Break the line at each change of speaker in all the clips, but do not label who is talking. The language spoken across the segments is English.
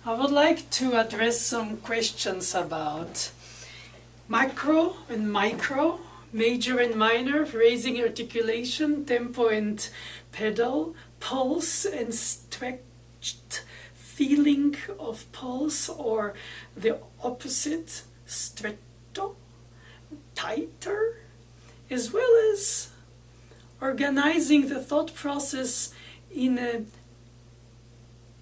I would like to address some questions about macro and micro, major and minor, raising articulation, tempo and pedal, pulse and stretched feeling of pulse, or the opposite, stretto, tighter, as well as organizing the thought process in a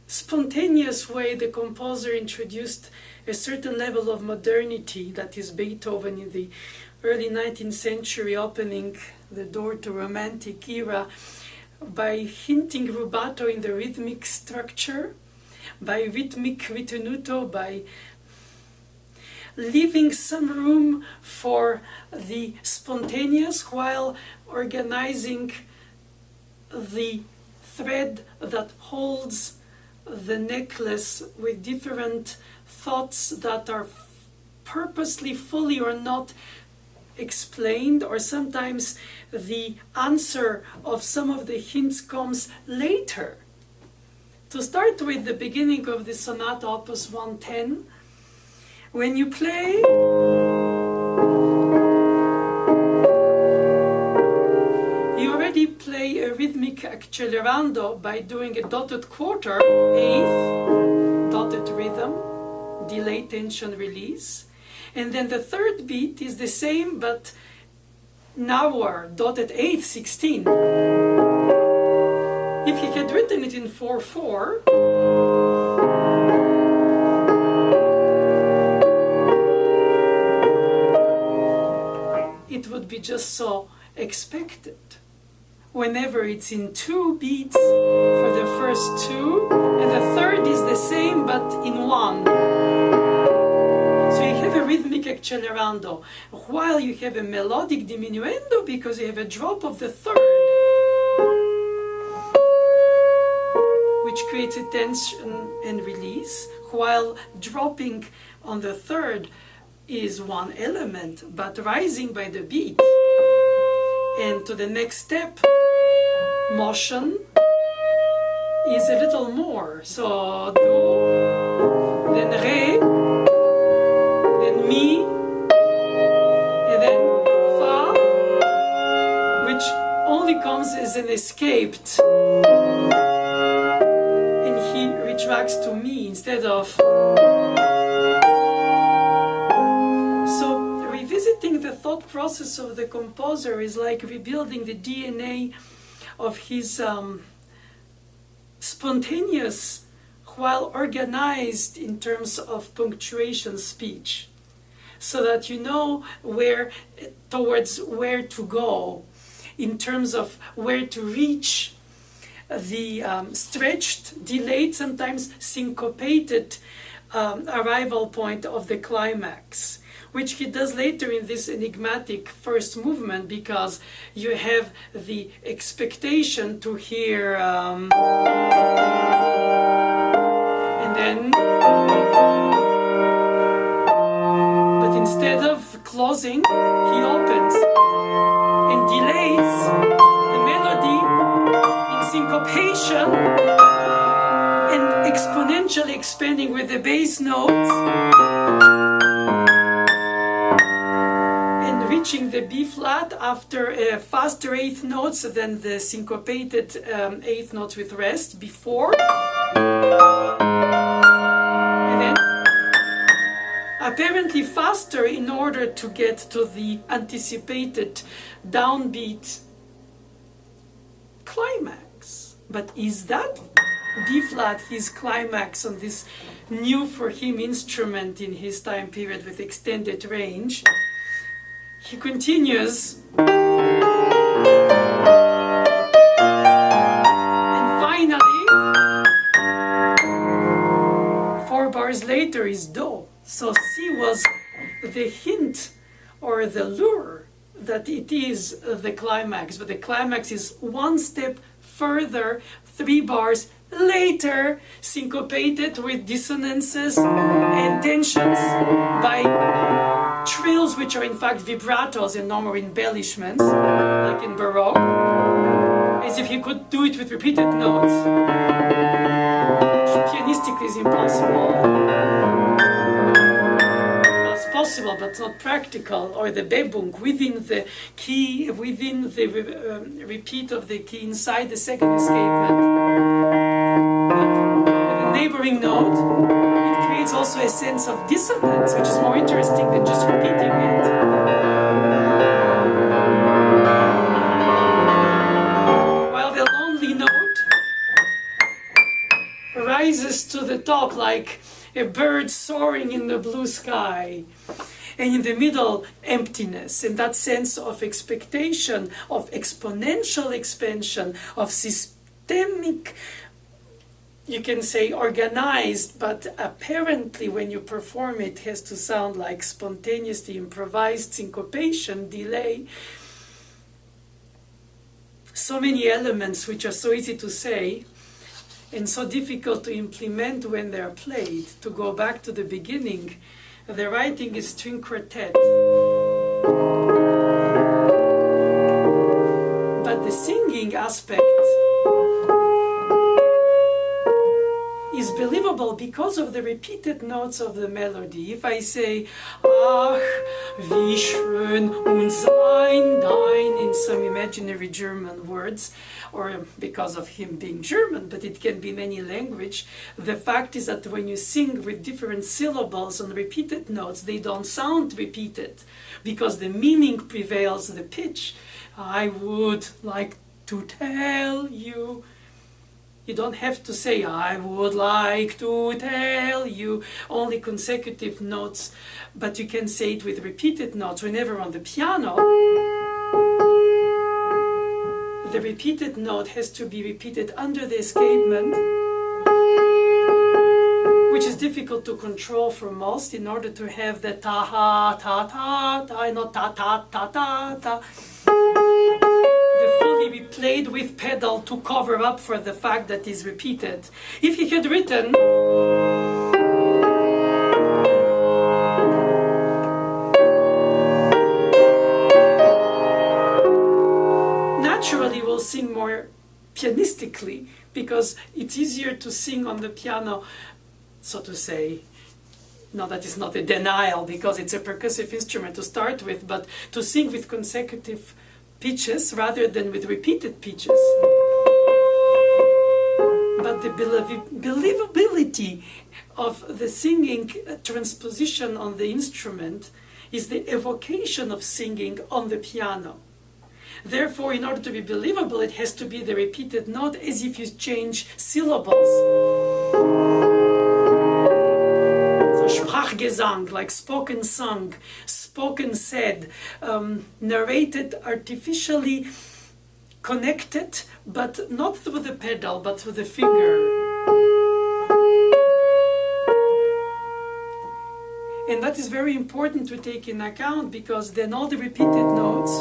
spontaneous way. The composer introduced a certain level of modernity, that is Beethoven in the early 19th century, opening the door to Romantic era by hinting rubato in the rhythmic structure, by rhythmic ritenuto, by leaving some room for the spontaneous while organizing the thread that holds the necklace with different thoughts that are purposely fully or not explained, or sometimes the answer of some of the hints comes later. To start with the beginning of the Sonata Op.110, when you play, you already play a rhythmic accelerando by doing a dotted quarter, eighth, dotted rhythm, delay, tension, release. And then the third beat is the same, but now dotted eighth, 16. If he had written it in 4/4, it would be just so expected. Whenever it's in 2 beats for the first 2, and the third is the same but in 1. So you have a rhythmic accelerando, while you have a melodic diminuendo because you have a drop of the third, which creates a tension and release, while dropping on the third is one element, but rising by the beat. And to the next step, motion is a little more. So do, then re, then mi, and then fa, which only comes as an escaped, and he retracts to mi instead of. So revisiting the thought process of the composer is like rebuilding the DNA of his spontaneous while organized in terms of punctuation speech, so that you know towards where to go in terms of where to reach the stretched, delayed, sometimes syncopated arrival point of the climax, which he does later in this enigmatic first movement, because you have the expectation to hear and then, but instead of closing, he opens and delays the melody in syncopation and exponentially expanding with the bass notes, reaching the B flat after a faster eighth notes than the syncopated eighth notes with rest before, and then apparently faster in order to get to the anticipated downbeat climax. But is that B flat his climax on this new for him instrument in his time period with extended range? He continues, and finally, 4 bars later is Do. So C was the hint or the lure that it is the climax, but the climax is one step further, 3 bars later, syncopated with dissonances and tensions by trills, which are in fact vibratos and normal embellishments, like in Baroque, as if he could do it with repeated notes, which pianistically is impossible. It's possible, but not practical. Or the Bebung within the key, within the repeat of the key inside the second escapement. But with a neighboring note, it creates also a sense of dissonance, which is more interesting than just repeating it. While the lonely note rises to the top like a bird soaring in the blue sky, and in the middle, emptiness, and that sense of expectation, of exponential expansion, of systemic, you can say organized, but apparently when you perform it has to sound like spontaneously improvised syncopation, delay. So many elements which are so easy to say and so difficult to implement when they are played. To go back to the beginning, the writing is string quartet. But the singing aspect is believable because of the repeated notes of the melody. If I say, Ach, wie schön und sein dein, in some imaginary German words, or because of him being German, but it can be in any language, the fact is that when you sing with different syllables on repeated notes, they don't sound repeated, because the meaning prevails the pitch. I would like to tell you. You don't have to say, I would like to tell you, only consecutive notes, but you can say it with repeated notes. Whenever on the piano, the repeated note has to be repeated under the escapement, which is difficult to control for most in order to have the ta-ha, ta-ta, ta, not ta-ta, ta-ta, ta. The fully replayed with pedal to cover up for the fact that is repeated. If he had written naturally we'll sing more pianistically, because it's easier to sing on the piano, so to say. No, that is not a denial, because it's a percussive instrument to start with, but to sing with consecutive pitches rather than with repeated pitches. But the believability of the singing transposition on the instrument is the evocation of singing on the piano. Therefore, in order to be believable, it has to be the repeated note as if you change syllables. So Sprachgesang, like spoken sung, spoken said, narrated artificially connected, but not through the pedal, but through the finger. And that is very important to take in account, because then all the repeated notes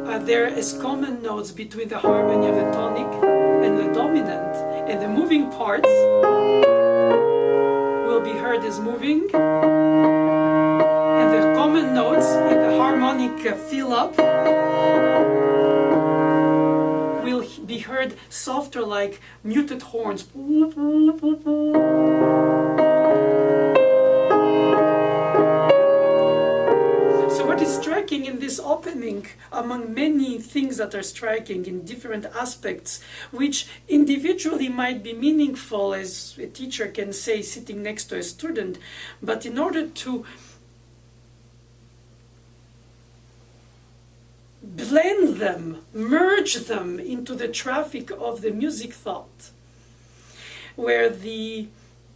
are there as common notes between the harmony of the tonic and the dominant, and the moving parts will be heard as moving, and the common notes in the harmonic fill-up will be heard softer, like muted horns. So what is striking in this opening, among many things that are striking in different aspects, which individually might be meaningful, as a teacher can say sitting next to a student, but in order to blend them, merge them into the traffic of the music thought, where the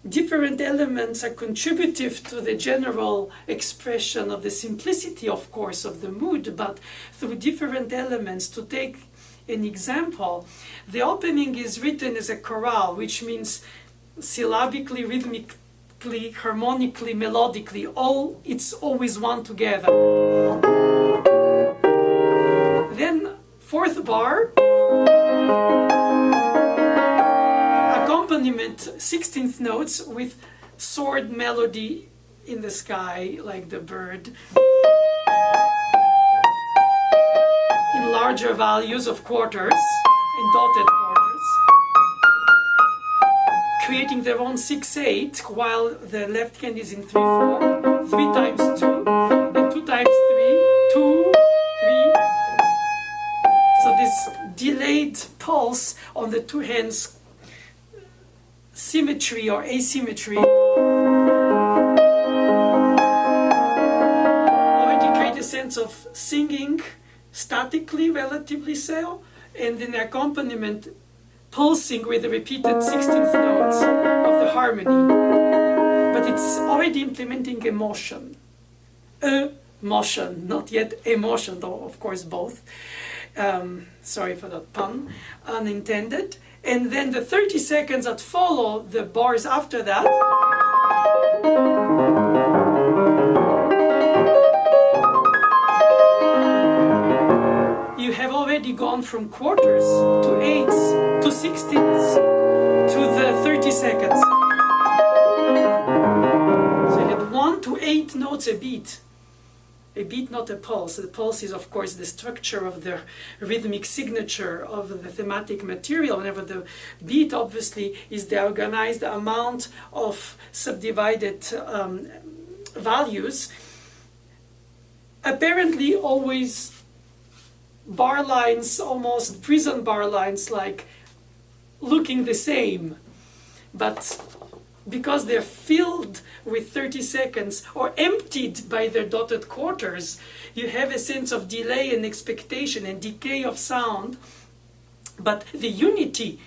different elements are contributive to the general expression of the simplicity, of course, of the mood, but through different elements. To take an example, the opening is written as a chorale, which means syllabically, rhythmically, harmonically, melodically, it's always one together. Then, fourth bar, accompaniment, 16th notes with soared melody in the sky, like the bird, in larger values of quarters, in dotted quarters. creating their own 6/8, while the left hand is in 3/4, 3 times 2, and 2 times 3, 2, 3. So this delayed pulse on the two hands, symmetry or asymmetry, already create a sense of singing statically, relatively so, and then accompaniment pulsing with the repeated 16th notes of the harmony. But it's already implementing emotion. Motion, not yet emotion, though of course both. Sorry for that pun, unintended. And then the 30 seconds that follow the bars after that, you have already gone from quarters to eighths to sixteenths to the 30 seconds. So you had 1 to 8 notes a beat. A beat, not a pulse. The pulse is, of course, the structure of the rhythmic signature of the thematic material. Whenever the beat, obviously, is the organized amount of subdivided values. Apparently, always bar lines, almost prison bar lines, like looking the same. But because they're filled with 30 seconds or emptied by their dotted quarters, you have a sense of delay and expectation and decay of sound. But the unity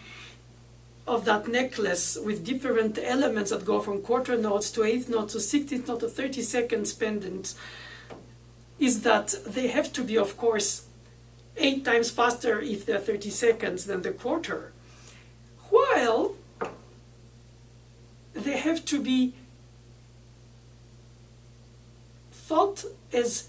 of that necklace with different elements that go from quarter notes to eighth notes to 16th note to 30 seconds pendants is that they have to be, of course, 8 times faster if they're 30 seconds than the quarter, while they have to be thought as,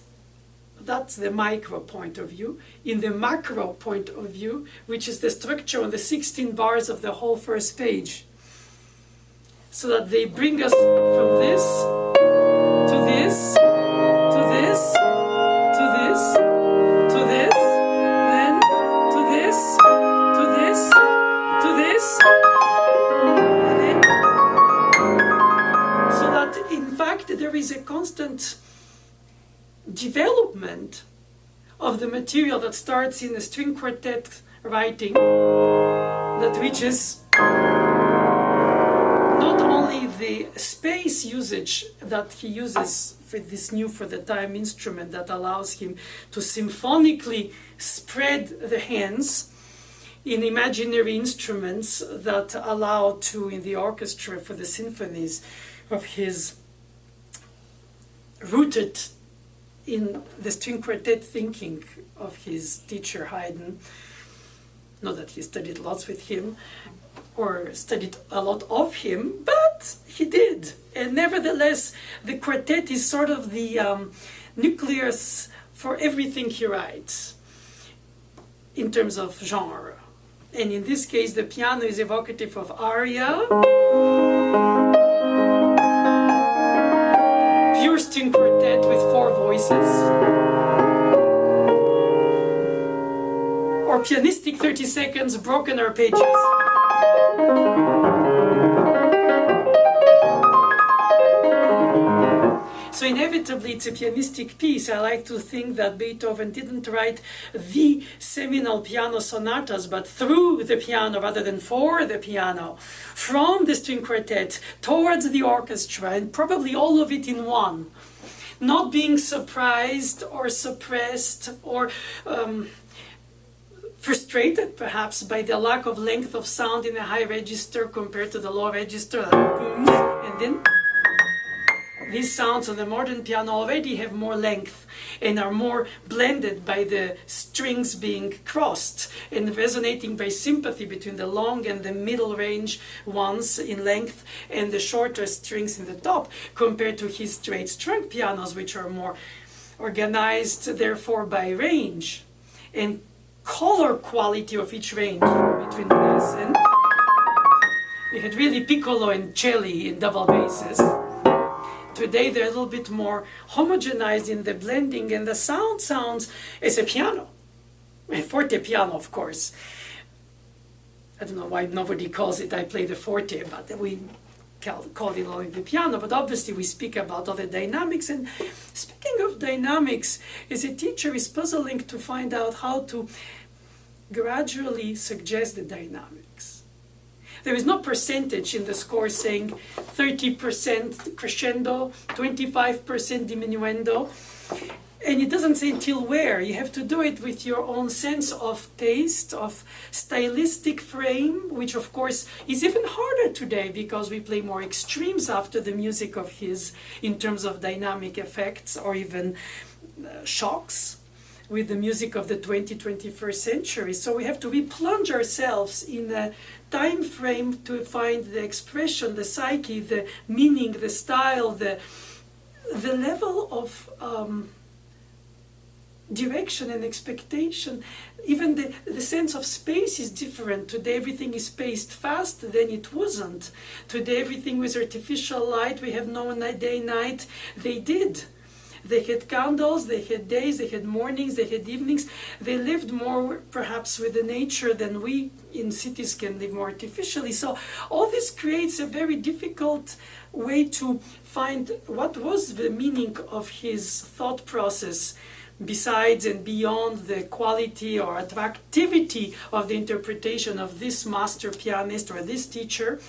that's the micro point of view, in the macro point of view, which is the structure on the 16 bars of the whole first page, so that they bring us from this to this to this to this to this, then to this to this to this, and then, so that in fact there is a constant development of the material that starts in a string quartet writing that reaches not only the space usage that he uses for this new for the time instrument that allows him to symphonically spread the hands in imaginary instruments that allow to, in the orchestra for the symphonies of his rooted in the string quartet thinking of his teacher Haydn. Not that he studied lots with him or studied a lot of him, but he did. And nevertheless, the quartet is sort of the nucleus for everything he writes in terms of genre. And in this case, the piano is evocative of aria, pure string quartet with 4 voices, or pianistic 30 seconds, broken arpeggios. So inevitably it's a pianistic piece. I like to think that Beethoven didn't write the seminal piano sonatas, but through the piano rather than for the piano, from the string quartet towards the orchestra, and probably all of it in one. Not being surprised or suppressed or frustrated perhaps by the lack of length of sound in a high register compared to the low register that booms, and then these sounds on the modern piano already have more length and are more blended by the strings being crossed and resonating by sympathy between the long and the middle range ones in length and the shorter strings in the top, compared to his straight strung pianos, which are more organized therefore by range and color quality of each range between this. And we had really piccolo and cello in double basses. Today they're a little bit more homogenized in the blending, and the sound sounds as a piano, a forte piano of course. I don't know why nobody calls it I play the forte, but we call it only the piano. But obviously we speak about other dynamics. And speaking of dynamics, as a teacher is puzzling to find out how to gradually suggest the dynamics. There is no percentage in the score saying 30% crescendo, 25% diminuendo. And it doesn't say until where. You have to do it with your own sense of taste, of stylistic frame, which of course is even harder today because we play more extremes after the music of his in terms of dynamic effects or even shocks with the music of the 21st century. So we have to replunge ourselves in a time frame to find the expression, the psyche, the meaning, the style, the level of direction and expectation. Even the sense of space is different. Today everything is paced fast, then it wasn't. Today everything was artificial light, we have no day, night. They did. They had candles, they had days, they had mornings, they had evenings. They lived more perhaps with the nature than we in cities can live more artificially. So all this creates a very difficult way to find what was the meaning of his thought process, besides and beyond the quality or attractivity of the interpretation of this master pianist or this teacher.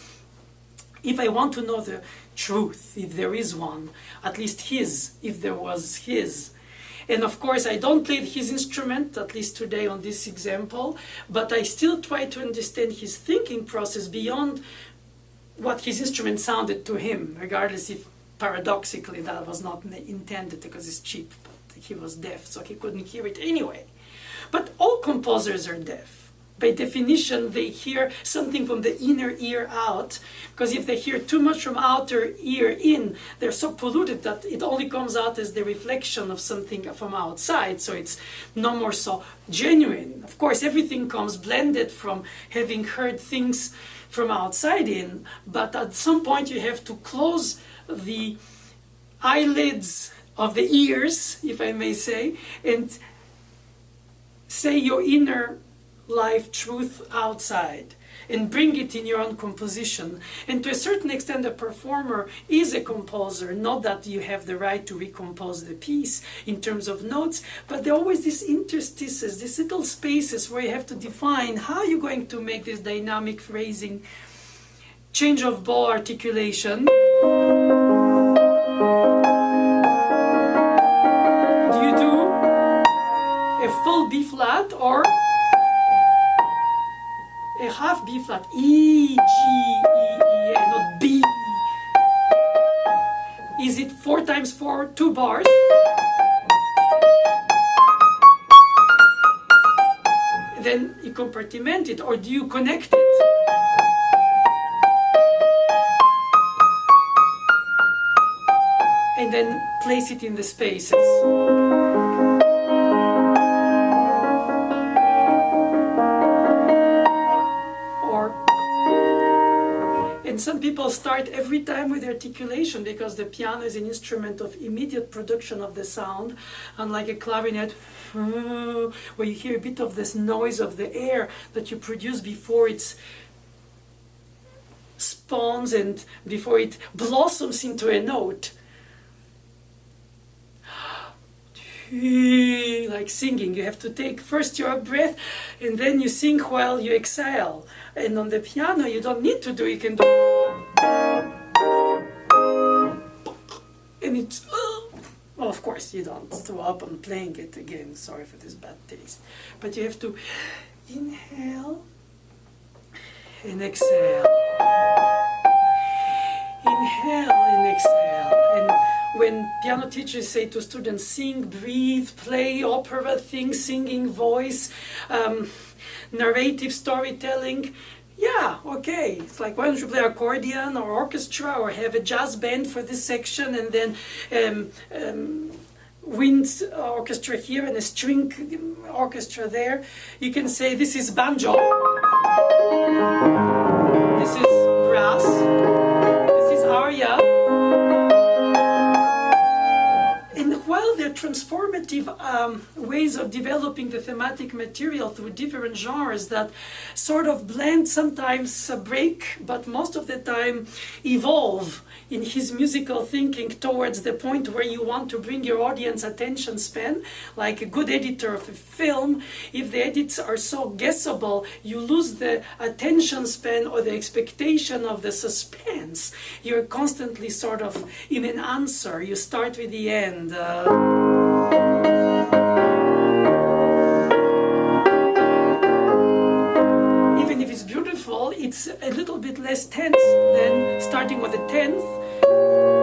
If I want to know the truth, if there is one, at least his, if there was his. And of course I don't play his instrument, at least today on this example, but I still try to understand his thinking process beyond what his instrument sounded to him, regardless if paradoxically that was not intended because it's cheap. He was deaf, so he couldn't hear it anyway. But all composers are deaf. By definition, they hear something from the inner ear out, because if they hear too much from outer ear in, they're so polluted that it only comes out as the reflection of something from outside, so it's no more so genuine. Of course, everything comes blended from having heard things from outside in, but at some point you have to close the eyelids of the ears, if I may say, and say your inner life truth outside and bring it in your own composition. And to a certain extent, a performer is a composer, not that you have the right to recompose the piece in terms of notes, but there are always these interstices, these little spaces where you have to define how you're going to make this dynamic phrasing, change of bow articulation. Full B flat or a half B flat, E, G, E, E, A, not B. Is it 4 times 4, 2 bars? Then you compartment it, or do you connect it? And then place it in the spaces. Some people start every time with articulation because the piano is an instrument of immediate production of the sound, unlike a clarinet where you hear a bit of this noise of the air that you produce before it spawns and before it blossoms into a note. Like singing, you have to take first your breath and then you sing while you exhale. And on the piano you don't need to do, you can do, and it's, well, of course you don't throw up on playing it again, sorry for this bad taste, but you have to inhale and exhale, inhale and exhale. And when piano teachers say to students, sing, breathe, play, opera, thing, singing, voice, narrative storytelling, yeah, okay. It's like, why don't you play accordion or orchestra or have a jazz band for this section and then wind orchestra here and a string orchestra there. You can say this is banjo, this is brass, this is aria. And while they're transformative collaborative ways of developing the thematic material through different genres that sort of blend, sometimes break, but most of the time evolve in his musical thinking towards the point where you want to bring your audience attention span. Like a good editor of a film, if the edits are so guessable, you lose the attention span or the expectation of the suspense. You're constantly sort of in an answer. You start with the end. Even if it's beautiful, it's a little bit less tense than starting with the 10th,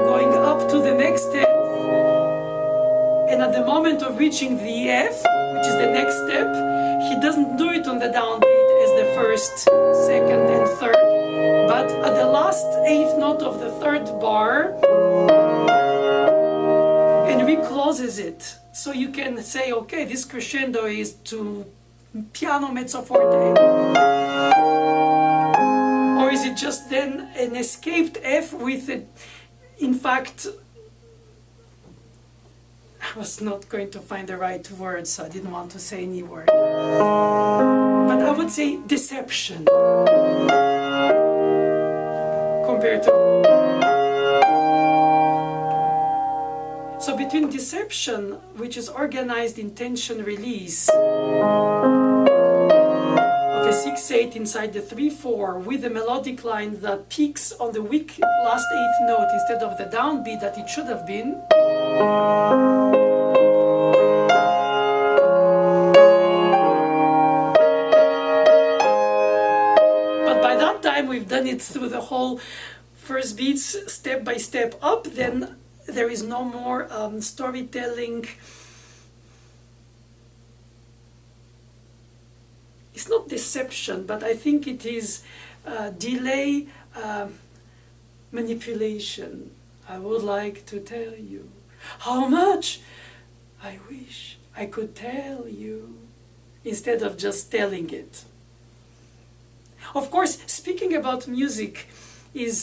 going up to the next 10th, and at the moment of reaching the F, which is the next step, he doesn't do it on the downbeat as the first, second, and third, but at the last 8th note of the 3rd bar, and recloses it. So you can say, okay, this crescendo is to piano mezzo forte, or is it just then an escaped F with it? In fact, I was not going to find the right word, so I didn't want to say any word. But I would say deception compared to. So between deception, which is organized in tension release of a 6/8 inside the 3/4 with a melodic line that peaks on the weak last 8th note instead of the downbeat that it should have been. But by that time we've done it through the whole first beats step by step up, then there is no more storytelling. It's not deception, but I think it is delay manipulation. I would like to tell you how much I wish I could tell you, instead of just telling it. Of course, speaking about music is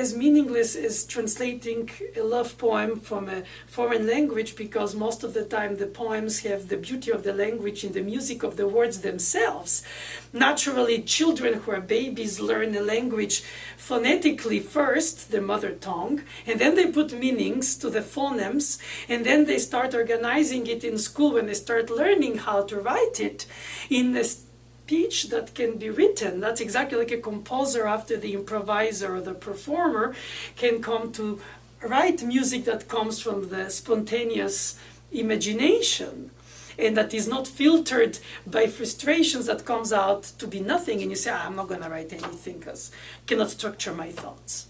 as meaningless as translating a love poem from a foreign language, because most of the time the poems have the beauty of the language in the music of the words themselves. Naturally, children who are babies learn a language phonetically first, the mother tongue, and then they put meanings to the phonemes, and then they start organizing it in school when they start learning how to write it in a speech that can be written. That's exactly like a composer after the improviser or the performer can come to write music that comes from the spontaneous imagination and that is not filtered by frustrations that comes out to be nothing, and you say, I'm not going to write anything because I cannot structure my thoughts.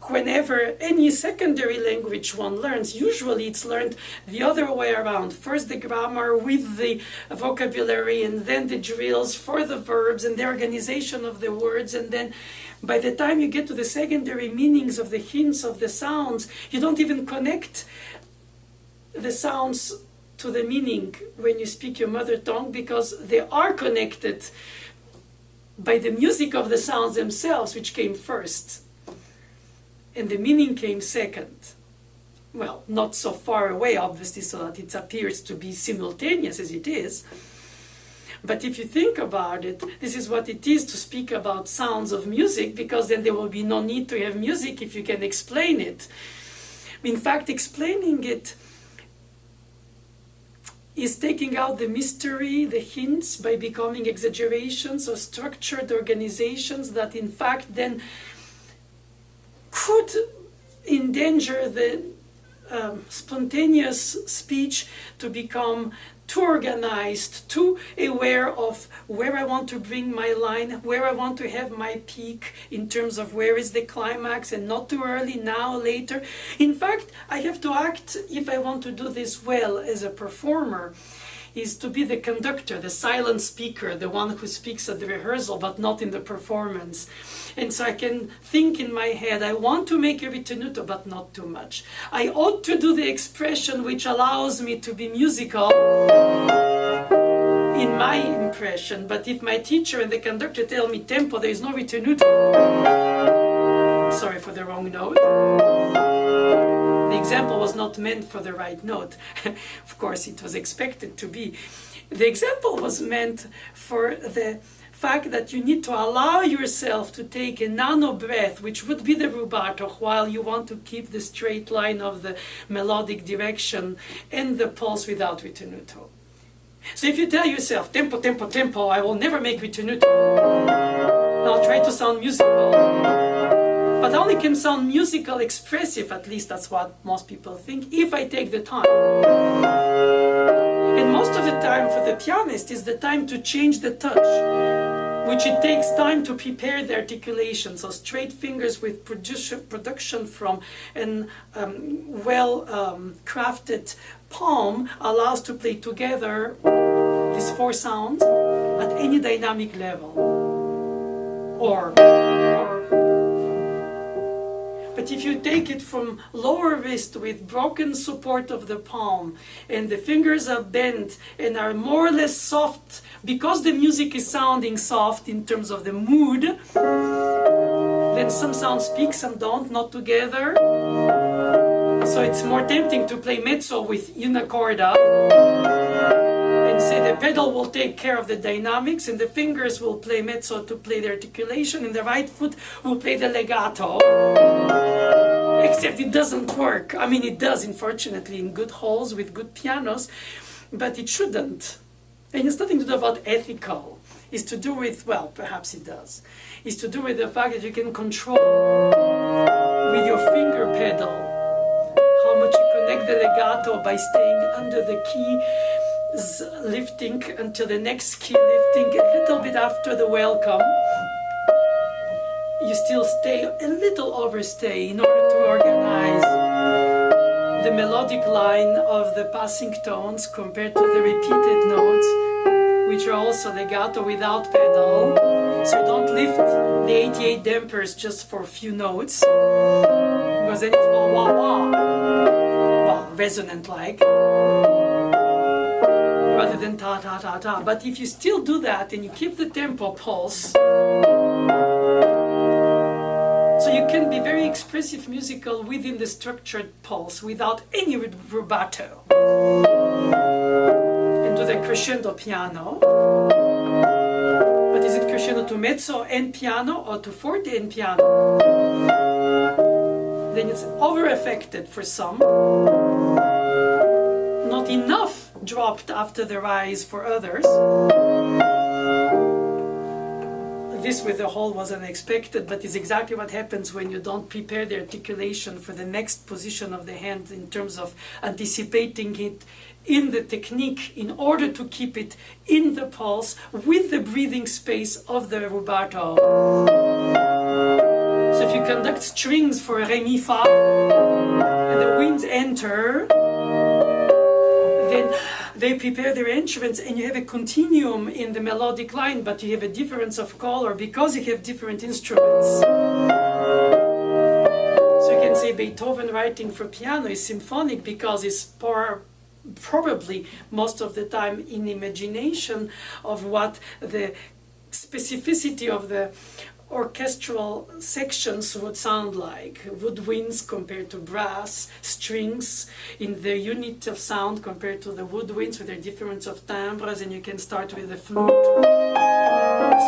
Whenever any secondary language one learns, usually it's learned the other way around. First the grammar with the vocabulary, and then the drills for the verbs and the organization of the words, and then by the time you get to the secondary meanings of the hints of the sounds, you don't even connect the sounds to the meaning when you speak your mother tongue, because they are connected by the music of the sounds themselves, which came first. And the meaning came second. Well, not so far away, obviously, so that it appears to be simultaneous as it is. But if you think about it, this is what it is to speak about sounds of music, because then there will be no need to have music if you can explain it. In fact, explaining it is taking out the mystery, the hints, by becoming exaggerations or structured organizations that in fact then could endanger the spontaneous speech to become too organized, too aware of where I want to bring my line, where I want to have my peak in terms of where is the climax, and not too early, now, later. In fact, I have to act, if I want to do this well as a performer, is to be the conductor, the silent speaker, the one who speaks at the rehearsal but not in the performance. And so I can think in my head, I want to make a ritenuto but not too much. I ought to do the expression which allows me to be musical in my impression, but if my teacher and the conductor tell me tempo, there is no ritenuto. Sorry for the wrong note. The example was not meant for the right note. Of course, it was expected to be. The example was meant for the fact that you need to allow yourself to take a nano breath, which would be the rubato, while you want to keep the straight line of the melodic direction and the pulse without ritenuto. So if you tell yourself, tempo, tempo, tempo, I will never make ritenuto, I'll try to sound musical, but I only can sound musical expressive, at least that's what most people think, if I take the time. And most of the time for the pianist is the time to change the touch, which it takes time to prepare the articulation. So straight fingers with production from an well-crafted palm allows to play together these four sounds at any dynamic level. But if you take it from lower wrist with broken support of the palm and the fingers are bent and are more or less soft, because the music is sounding soft in terms of the mood, then some sounds speak, some don't, not together. So it's more tempting to play mezzo with una corda and say the pedal will take care of the dynamics and the fingers will play mezzo to play the articulation and the right foot will play the legato. Except it doesn't work. I mean, it does, unfortunately, in good halls with good pianos, but it shouldn't. And it's nothing to do about ethical. It's to do with, well, perhaps it does. It's to do with the fact that you can control with your finger pedal how much you connect the legato by staying under the key, lifting until the next key, lifting a little bit after the welcome. You still stay a little overstay in order to organize the melodic line of the passing tones compared to the repeated notes, which are also legato without pedal. So don't lift the 88 dampers just for a few notes, because then it's wah wah wah, well, resonant like, rather than ta ta ta ta. But if you still do that and you keep the tempo pulse, so you can be very expressive musical within the structured pulse without any rubato. And to the crescendo piano. But is it crescendo to mezzo and piano or to forte and piano? Then it's over-affected for some. Not enough dropped after the rise for others. This with the whole was unexpected, but it's exactly what happens when you don't prepare the articulation for the next position of the hand in terms of anticipating it in the technique in order to keep it in the pulse with the breathing space of the rubato. So if you conduct strings for re mi fa and the winds enter, then they prepare their instruments and you have a continuum in the melodic line, but you have a difference of color because you have different instruments. So you can say Beethoven writing for piano is symphonic because it's probably most of the time in imagination of what the specificity of the orchestral sections would sound like. Woodwinds compared to brass, strings in the unit of sound compared to the woodwinds with their difference of timbres, and you can start with the flute,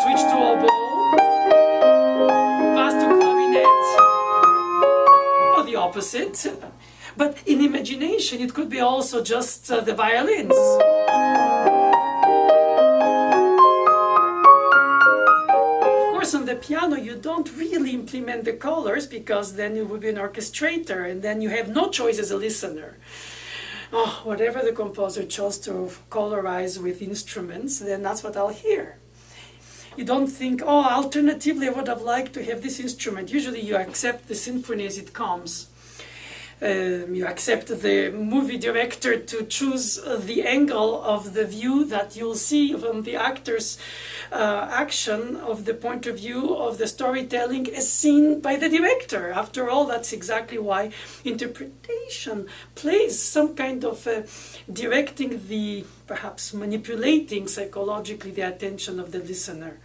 switch to oboe, pass to clarinet, or the opposite. But in imagination it could be also just the violins. On the piano you don't really implement the colors because then you would be an orchestrator and then you have no choice as a listener. Oh, whatever the composer chose to colorize with instruments, then that's what I'll hear. You don't think, oh, alternatively I would have liked to have this instrument. Usually you accept the symphony as it comes. You accept the movie director to choose the angle of the view that you'll see from the actor's action of the point of view of the storytelling as seen by the director. After all, that's exactly why interpretation plays some kind of directing the, perhaps manipulating psychologically the attention of the listener.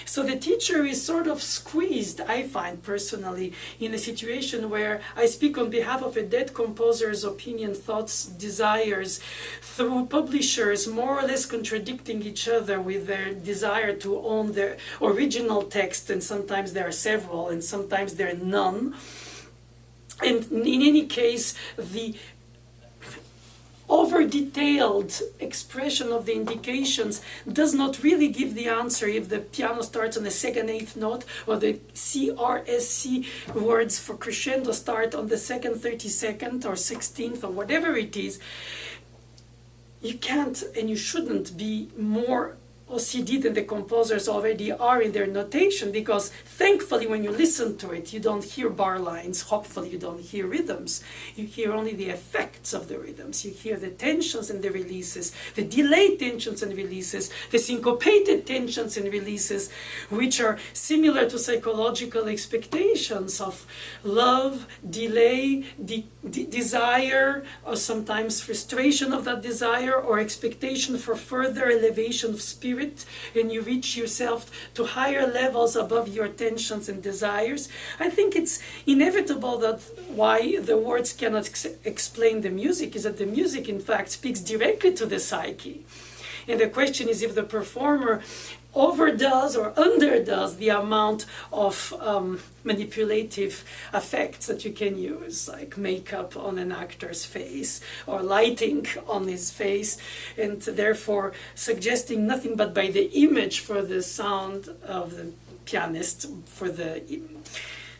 So the teacher is sort of squeezed, I find personally, in a situation where I speak on behalf of a dead composer's opinion, thoughts, desires, through publishers more or less contradicting each other with their desire to own their original text, and sometimes there are several, and sometimes there are none. And in any case, the over-detailed expression of the indications does not really give the answer if the piano starts on the second eighth note, or the CRSC words for crescendo start on the second 32nd or 16th or whatever it is. You can't and you shouldn't be more OCD than the composers already are in their notation, because thankfully when you listen to it you don't hear bar lines, hopefully you don't hear rhythms, you hear only the effects of the rhythms, you hear the tensions and the releases, the delayed tensions and releases, the syncopated tensions and releases, which are similar to psychological expectations of love, delay, desire, or sometimes frustration of that desire, or expectation for further elevation of spirit, and you reach yourself to higher levels above your tensions and desires. I think it's inevitable that why the words cannot explain the music is that the music in fact speaks directly to the psyche. And the question is if the performer overdoes or underdoes the amount of manipulative effects that you can use, like makeup on an actor's face or lighting on his face, and therefore suggesting nothing but by the image for the sound of the pianist, for the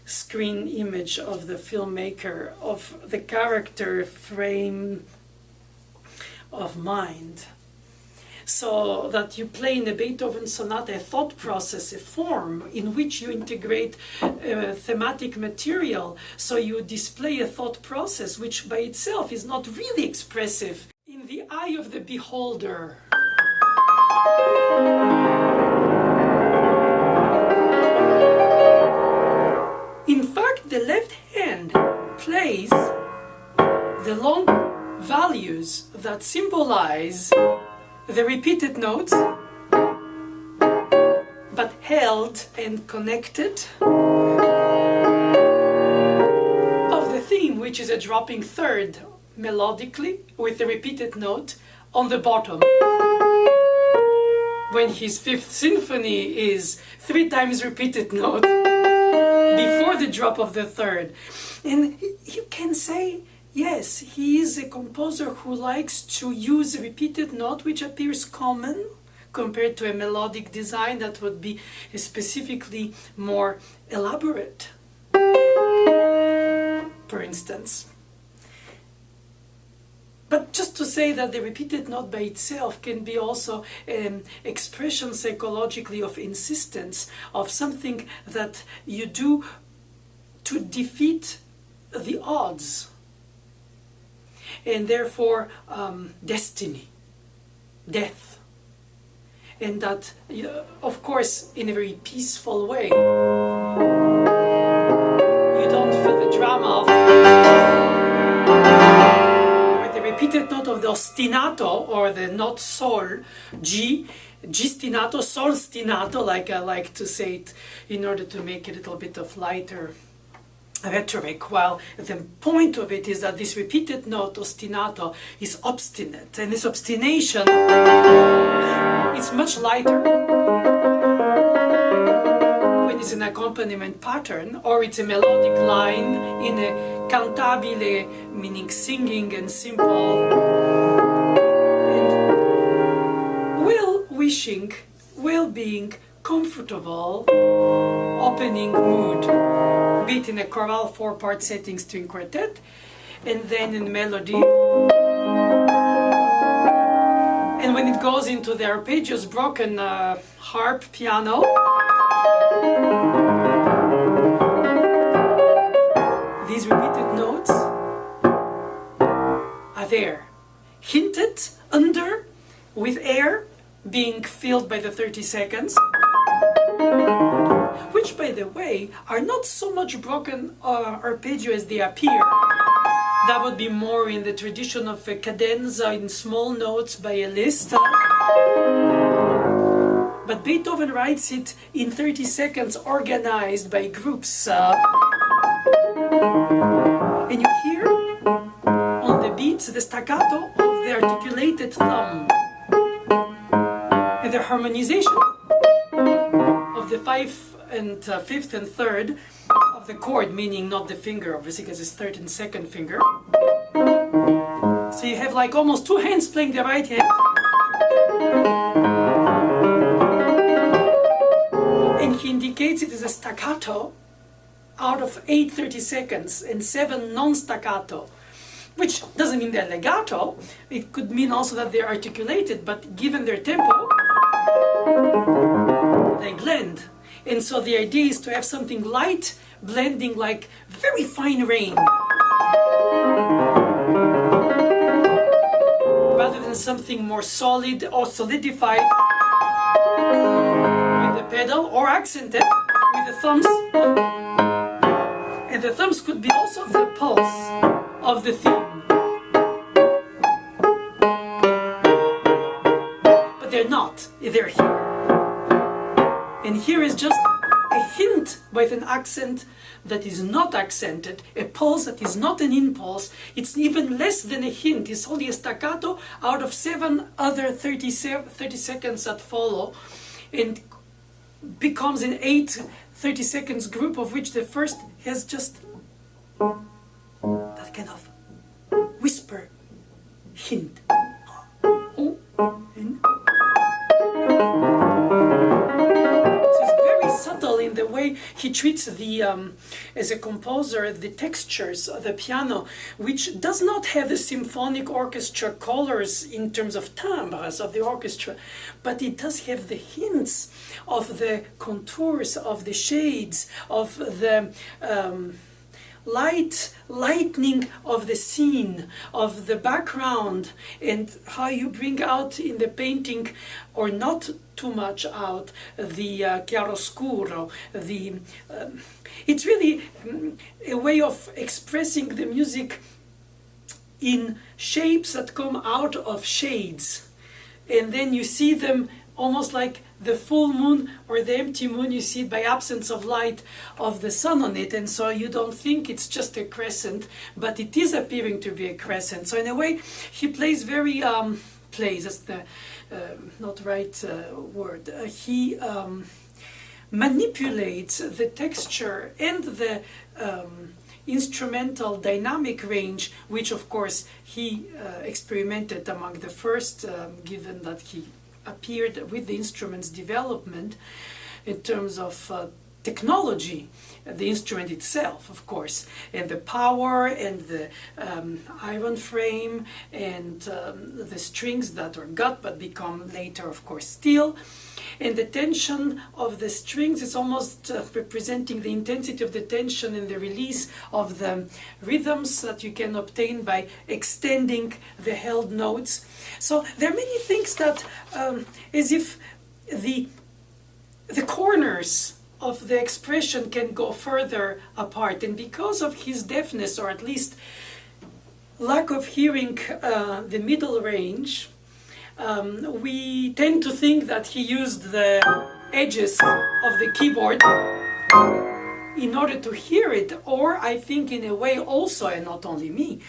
screen image of the filmmaker, of the character frame of mind. So that you play in a Beethoven sonata a thought process, a form in which you integrate thematic material. So you display a thought process which by itself is not really expressive in the eye of the beholder. In fact, the left hand plays the long values that symbolize the repeated notes, but held and connected, of the theme, which is a dropping third melodically with the repeated note on the bottom. When his Fifth Symphony is 3 times repeated note before the drop of the third. And you can say, yes, he is a composer who likes to use a repeated note, which appears common compared to a melodic design that would be specifically more elaborate, for instance. But just to say that the repeated note by itself can be also an expression psychologically of insistence, of something that you do to defeat the odds, and therefore destiny, death, and that, of course, in a very peaceful way. You don't feel the drama of, or the repeated note of the ostinato, or the note sol, G stinato, sol stinato, like I like to say it in order to make it a little bit of lighter rhetoric, while the point of it is that this repeated note, ostinato, is obstinate, and this obstination is much lighter when it's an accompaniment pattern, or it's a melodic line in a cantabile, meaning singing and simple, and well-wishing, well-being, comfortable, opening mood, be it in a chorale 4-part setting string quartet, and then in melody. And when it goes into the arpeggios broken harp piano, these repeated notes are there, hinted under with air being filled by the 30 seconds, which, by the way, are not so much broken arpeggio as they appear. That would be more in the tradition of a cadenza in small notes by a Liszt. But Beethoven writes it in 30 seconds, organized by groups. And you hear on the beats the staccato of the articulated thumb and the harmonization of the fifth and third of the chord, meaning not the finger, obviously, because it's third and second finger. So you have like almost two hands playing the right hand. And he indicates it as a staccato out of 8 30 seconds and 7 non-staccato, which doesn't mean they're legato. It could mean also that they're articulated, but given their tempo, they blend. And so the idea is to have something light blending like very fine rain, rather than something more solid or solidified with the pedal, or accented with the thumbs. And the thumbs could be also the pulse of the theme. But they're not, they're here. And here is just a hint with an accent that is not accented, a pulse that is not an impulse. It's even less than a hint, it's only a staccato out of 7 other 30 seconds that follow, and becomes an 8 30 seconds group, of which the first has just that kind of whisper, hint. Subtle in the way he treats the, as a composer, the textures of the piano, which does not have the symphonic orchestra colors in terms of timbres of the orchestra, but it does have the hints of the contours, of the shades, of the lightning of the scene, of the background, and how you bring out in the painting, or not too much out, the chiaroscuro. It's really a way of expressing the music in shapes that come out of shades, and then you see them almost like the full moon or the empty moon. You see it by absence of light of the sun on it, and so you don't think it's just a crescent, but it is appearing to be a crescent. So in a way, he plays very plays, that's the not right word. He manipulates the texture and the instrumental dynamic range, which of course he experimented among the first, given that he appeared with the instrument's development in terms of technology, the instrument itself, of course, and the power and the iron frame and the strings that are gut but become later, of course, steel. And the tension of the strings is almost representing the intensity of the tension and the release of the rhythms that you can obtain by extending the held notes. So there are many things that, as if the corners of the expression can go further apart. And because of his deafness, or at least lack of hearing the middle range, we tend to think that he used the edges of the keyboard in order to hear it, or I think in a way also, and not only me,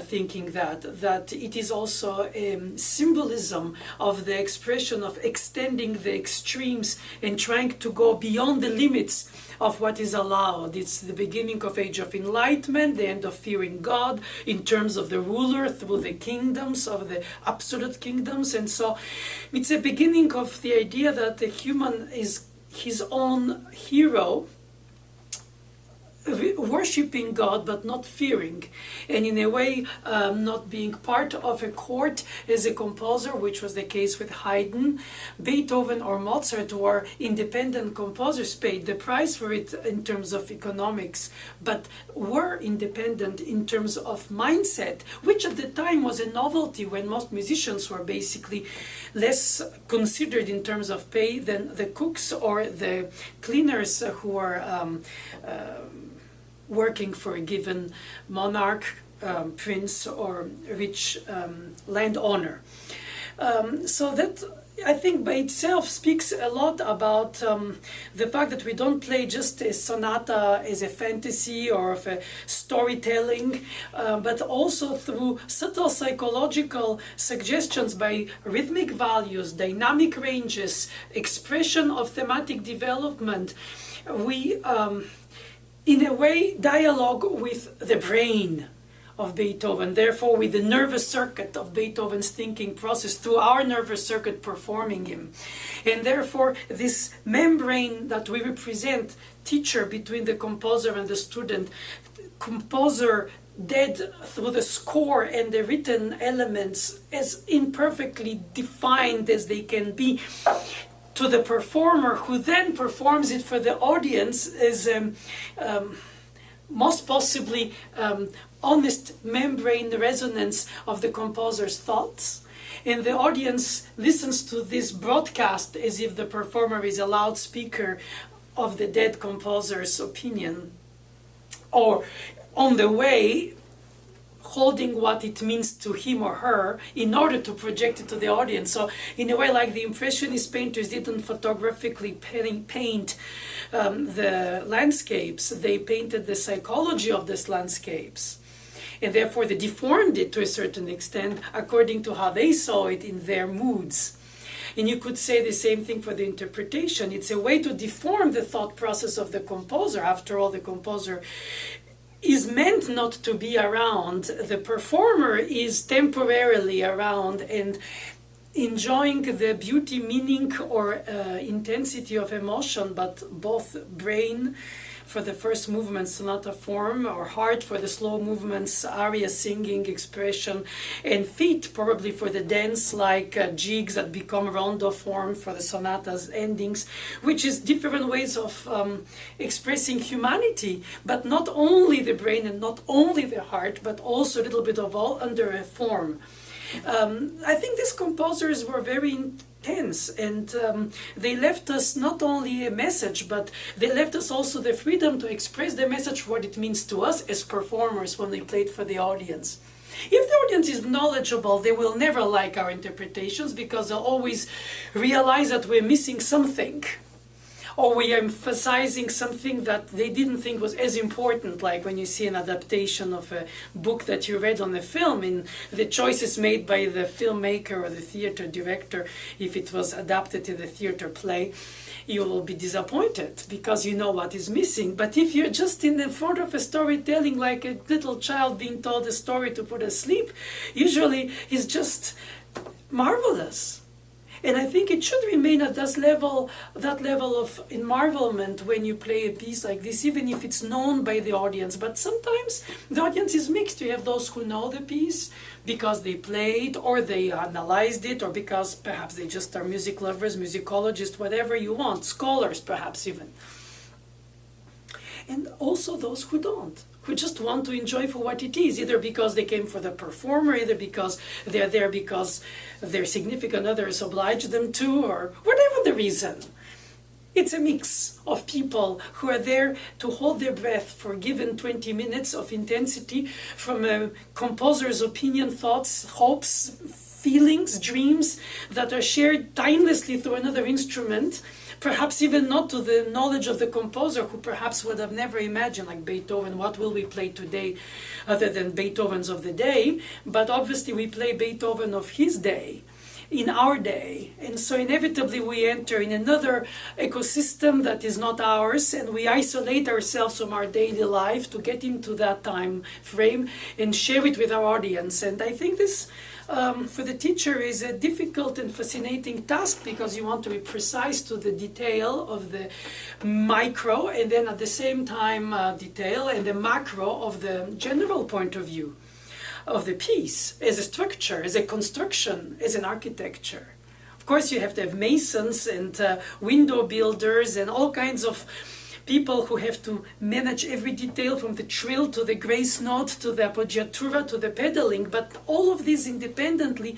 thinking that it is also a symbolism of the expression of extending the extremes and trying to go beyond the limits of what is allowed. It's the beginning of Age of Enlightenment, the end of fearing God in terms of the ruler through the kingdoms, of the absolute kingdoms. And so it's a beginning of the idea that the human is his own hero, worshipping God but not fearing, and in a way not being part of a court as a composer, which was the case with Haydn. Beethoven or Mozart were independent composers, paid the price for it in terms of economics, but were independent in terms of mindset, which at the time was a novelty, when most musicians were basically less considered in terms of pay than the cooks or the cleaners who were working for a given monarch, prince, or rich landowner. So that I think by itself speaks a lot about the fact that we don't play just a sonata as a fantasy or of a storytelling, but also through subtle psychological suggestions by rhythmic values, dynamic ranges, expression of thematic development. We, in a way, dialogue with the brain of Beethoven, therefore with the nervous circuit of Beethoven's thinking process through our nervous circuit performing him. And therefore this membrane that we represent, teacher between the composer and the student, composer dead through the score and the written elements as imperfectly defined as they can be, to the performer who then performs it for the audience as most possibly honest membrane resonance of the composer's thoughts. And the audience listens to this broadcast as if the performer is a loudspeaker of the dead composer's opinion, or on the way holding what it means to him or her in order to project it to the audience. So in a way, like the Impressionist painters didn't photographically paint the landscapes, they painted the psychology of these landscapes. And therefore they deformed it to a certain extent according to how they saw it in their moods. And you could say the same thing for the interpretation. It's a way to deform the thought process of the composer. After all, the composer is meant not to be around. The performer is temporarily around and enjoying the beauty, meaning, or intensity of emotion, but both brain for the first movement, sonata form, or heart for the slow movements, aria singing, expression, and feet probably for the dance, like jigs that become rondo form for the sonatas endings, which is different ways of expressing humanity, but not only the brain and not only the heart, but also a little bit of all under a form. I think these composers were very intense, and they left us not only a message, but they left us also the freedom to express the message, what it means to us as performers when we played for the audience. If the audience is knowledgeable, they will never like our interpretations because they'll always realize that we're missing something, or we are emphasizing something that they didn't think was as important, like when you see an adaptation of a book that you read on a film, and the choices made by the filmmaker or the theater director, if it was adapted in the theater play, you will be disappointed because you know what is missing. But if you're just in the front of a storytelling, like a little child being told a story to put asleep, usually it's just marvelous. And I think it should remain at that level of marvelment when you play a piece like this, even if it's known by the audience. But sometimes the audience is mixed. You have those who know the piece because they played or they analyzed it, or because perhaps they just are music lovers, musicologists, whatever you want, scholars perhaps even. And also those who don't, who just want to enjoy for what it is, either because they came for the performer, either because they're there because their significant others oblige them to, or whatever the reason. It's a mix of people who are there to hold their breath for given 20 minutes of intensity from a composer's opinion, thoughts, hopes, feelings, dreams that are shared timelessly through another instrument, perhaps even not to the knowledge of the composer, who perhaps would have never imagined, like Beethoven, what will we play today other than Beethoven's of the day? But obviously we play Beethoven of his day, in our day. And so inevitably we enter in another ecosystem that is not ours, and we isolate ourselves from our daily life to get into that time frame and share it with our audience. And I think this, for the teacher, is a difficult and fascinating task, because you want to be precise to the detail of the micro, and then at the same time detail and the macro of the general point of view of the piece as a structure, as a construction, as an architecture. Of course, you have to have masons and window builders and all kinds of people who have to manage every detail from the trill to the grace note to the appoggiatura to the pedaling, but all of these independently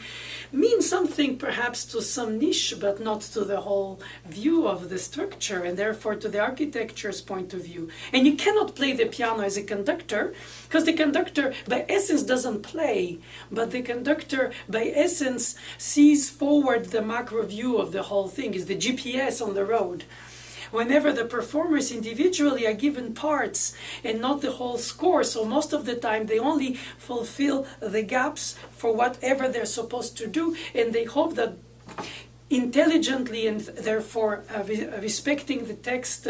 mean something perhaps to some niche, but not to the whole view of the structure, and therefore to the architecture's point of view. And you cannot play the piano as a conductor, because the conductor by essence doesn't play, but the conductor by essence sees forward the macro view of the whole thing, is the GPS on the road. Whenever the performers individually are given parts and not the whole score, so most of the time they only fulfill the gaps for whatever they're supposed to do, and they hope that intelligently and therefore respecting the text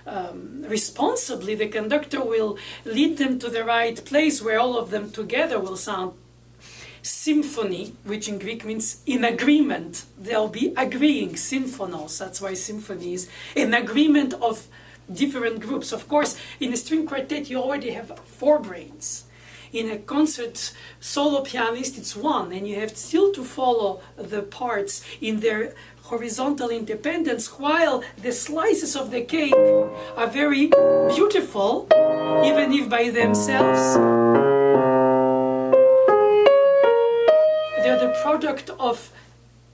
responsibly, the conductor will lead them to the right place where all of them together will sound symphony, which in Greek means in agreement. They'll be agreeing, symphonos, that's why symphony is an agreement of different groups. Of course, in a string quartet you already have 4 brains. In a concert solo pianist it's 1, and you have still to follow the parts in their horizontal independence, while the slices of the cake are very beautiful, even if by themselves they're the product of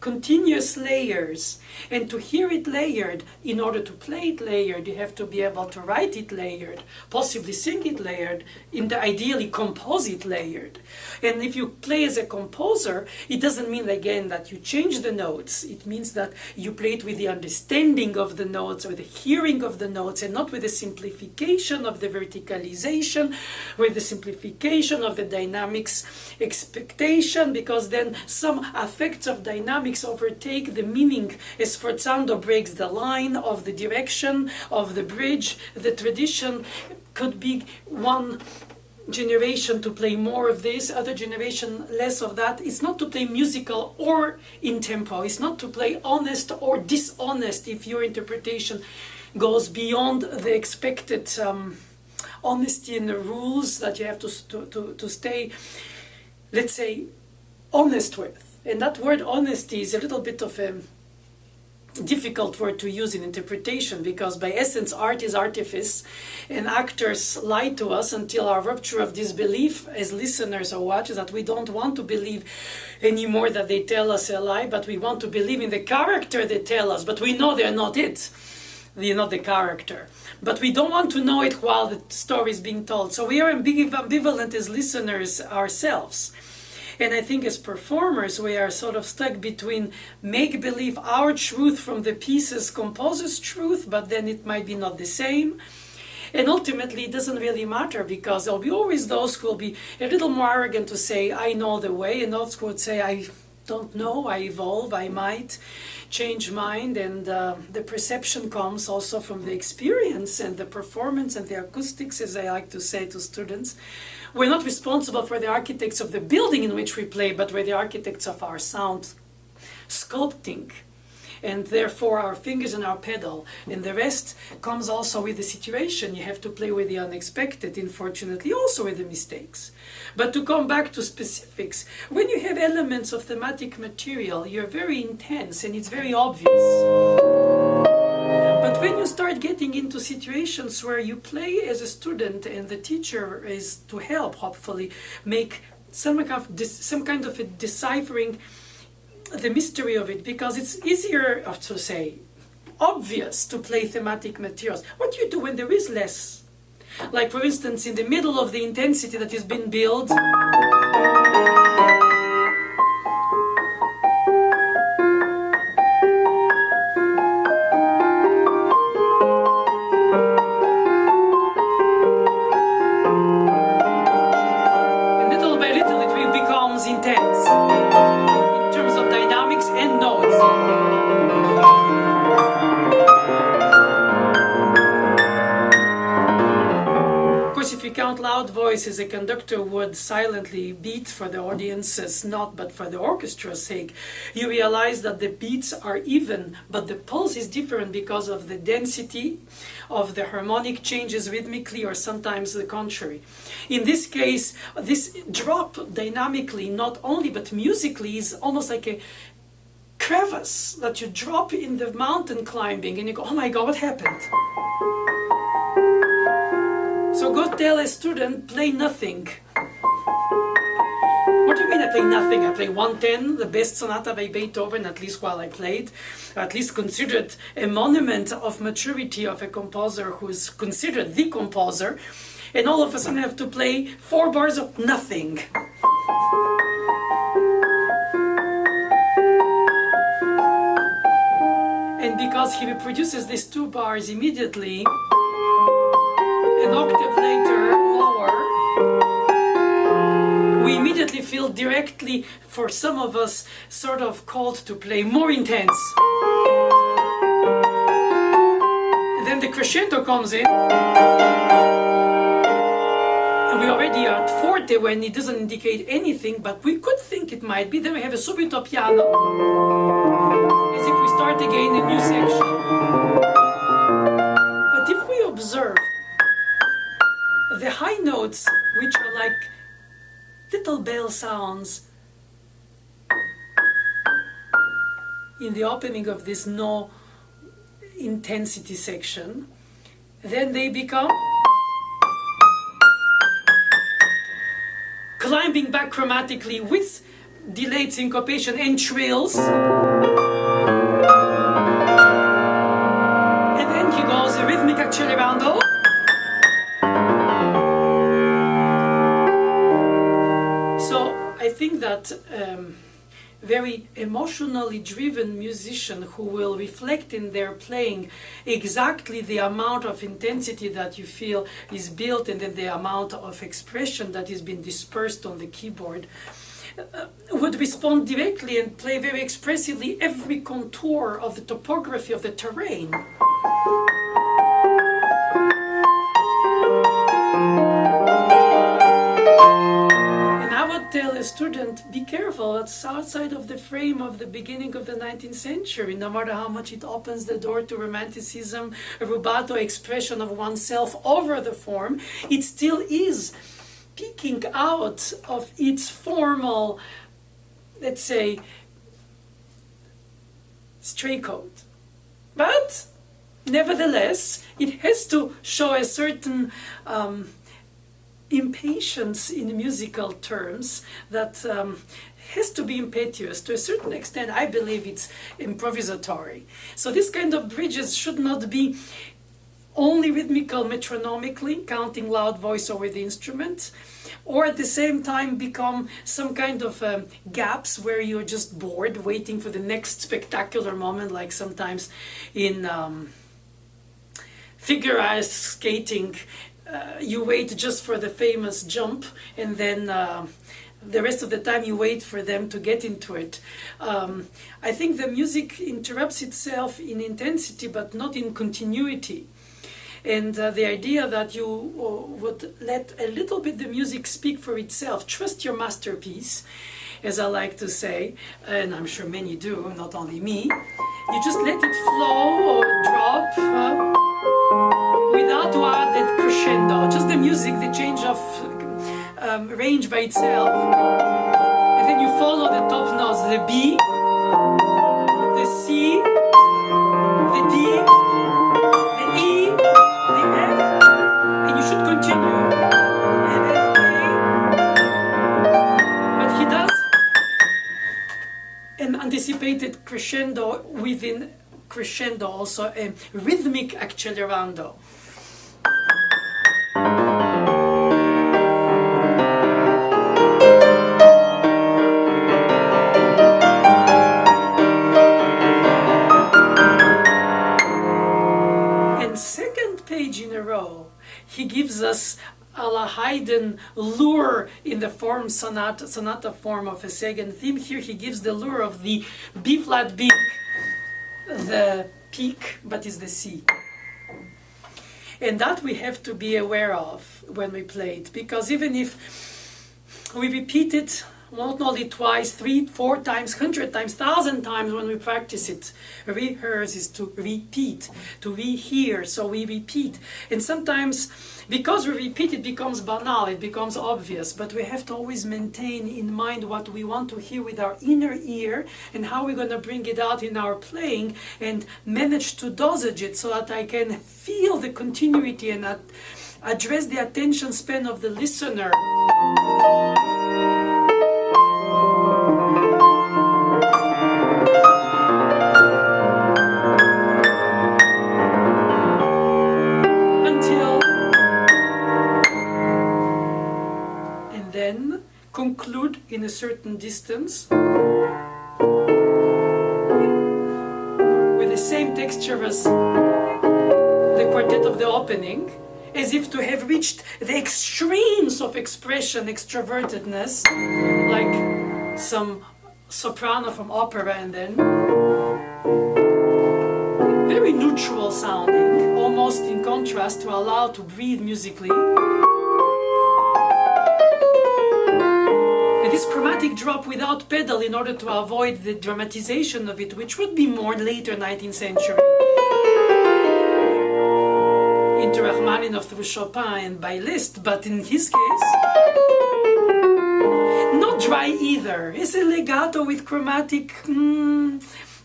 continuous layers. And to hear it layered, in order to play it layered, you have to be able to write it layered, possibly sing it layered, ideally compose it layered. And if you play as a composer, it doesn't mean again that you change the notes. It means that you play it with the understanding of the notes or the hearing of the notes, and not with the simplification of the verticalization, with the simplification of the dynamics expectation, because then some effects of dynamics overtake the meaning. As forzando breaks the line of the direction of the bridge, the tradition could be one generation to play more of this, other generation less of that. It's not to play musical or in tempo. It's not to play honest or dishonest if your interpretation goes beyond the expected honesty in the rules that you have to stay, let's say, honest with. And that word honesty is a little bit of a difficult word to use in interpretation, because by essence art is artifice, and actors lie to us until our rupture of disbelief as listeners or watchers, that we don't want to believe anymore that they tell us a lie, but we want to believe in the character they tell us, but we know they're not it. They're not the character. But we don't want to know it while the story is being told. So we are ambivalent as listeners ourselves. And I think as performers, we are sort of stuck between make-believe our truth from the piece's composer's truth, but then it might be not the same. And ultimately, it doesn't really matter, because there'll be always those who will be a little more arrogant to say, I know the way, and those who would say, I don't know, I evolve, I might change mind. And the perception comes also from the experience and the performance and the acoustics, as I like to say to students. We're not responsible for the architects of the building in which we play, but we're the architects of our sound sculpting, and therefore our fingers and our pedal. And the rest comes also with the situation. You have to play with the unexpected, unfortunately, also with the mistakes. But to come back to specifics, when you have elements of thematic material, you're very intense and it's very obvious. But when you start getting into situations where you play as a student and the teacher is to help, hopefully, make some kind of a deciphering the mystery of it, because it's easier to say, obvious to play thematic materials. What do you do when there is less? Like, for instance, in the middle of the intensity that has been built, loud voices, a conductor would silently beat for the audience's, not but for the orchestra's sake. You realize that the beats are even, but the pulse is different because of the density of the harmonic changes rhythmically, or sometimes the contrary. In this case, this drop dynamically, not only but musically, is almost like crevice that you drop in the mountain climbing and you go, oh my God, what happened? So go tell a student, play nothing. What do you mean I play nothing? I play 110, the best sonata by Beethoven, at least while I played, at least considered a monument of maturity of a composer who is considered the composer, and all of a sudden I have to play 4 bars of nothing. And because he reproduces these 2 bars immediately, an octave later, lower, we immediately feel directly, for some of us, sort of called to play more intense. And then the crescendo comes in, and we already are at forte when it doesn't indicate anything, but we could think it might be. Then we have a subito piano, as if we start again a new section. But if we observe the high notes, which are like little bell sounds in the opening of this no intensity section, then they become climbing back chromatically with delayed syncopation and trills. And then he goes a rhythmic accelerando. So I think that very emotionally driven musician who will reflect in their playing exactly the amount of intensity that you feel is built and then the amount of expression that is being dispersed on the keyboard would respond directly and play very expressively every contour of the topography of the terrain. Tell a student, be careful, it's outside of the frame of the beginning of the 19th century. No matter how much it opens the door to romanticism, a rubato expression of oneself over the form, it still is peeking out of its formal, let's say, stray coat. But nevertheless, it has to show a certain impatience in musical terms that has to be impetuous. To a certain extent, I believe it's improvisatory. So this kind of bridges should not be only rhythmical metronomically, counting loud voice over the instrument, or at the same time become some kind of gaps where you're just bored, waiting for the next spectacular moment, like sometimes in figure skating, you wait just for the famous jump, and then the rest of the time you wait for them to get into it. I think the music interrupts itself in intensity, but not in continuity. And the idea that you would let a little bit the music speak for itself, trust your masterpiece, as I like to say, and I'm sure many do, not only me. You just let it flow or drop without to add that crescendo, just the music, the change of range by itself. And then you follow the top notes, the B, the C, the D, the E, the F, and you should continue. And then A. But he does an anticipated crescendo within crescendo, also a rhythmic accelerando. And second page in a row, he gives us a la Haydn lure in the form sonata form of a second theme. Here he gives the lure of the B flat big, the peak, but is the C. And that we have to be aware of when we play it, because even if we repeat it not only twice, 3, 4 times, 100 times, 1,000 times when we practice it. Rehearse is to repeat, to rehear, so we repeat. And sometimes, because we repeat, it becomes banal, it becomes obvious, but we have to always maintain in mind what we want to hear with our inner ear and how we're going to bring it out in our playing and manage to dosage it so that I can feel the continuity and address the attention span of the listener. Conclude in a certain distance with the same texture as the quartet of the opening, as if to have reached the extremes of expression, extrovertedness, like some soprano from opera, and then very neutral sounding, almost in contrast to allow to breathe musically. This chromatic drop without pedal in order to avoid the dramatization of it, which would be more later 19th century. Into Rachmaninoff through Chopin and by Liszt, but in his case, not dry either. It's a legato with chromatic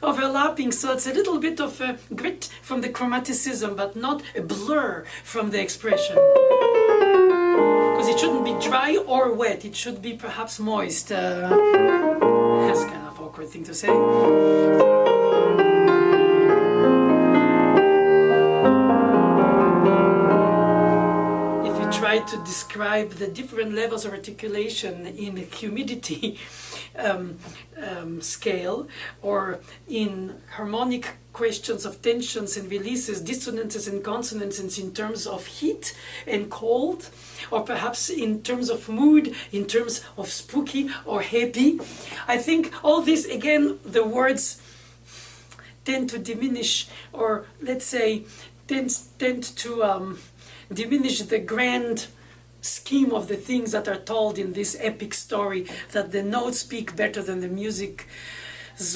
overlapping, so it's a little bit of a grit from the chromaticism, but not a blur from the expression. Because it shouldn't be dry or wet, it should be perhaps moist. That's kind of awkward thing to say. If you try to describe the different levels of articulation in a humidity scale, or in harmonic questions of tensions and releases, dissonances and consonances in terms of heat and cold, or perhaps in terms of mood, in terms of spooky or happy. I think all this, again, the words tend to diminish, or let's say tend to diminish the grand scheme of the things that are told in this epic story that the notes speak better than the music's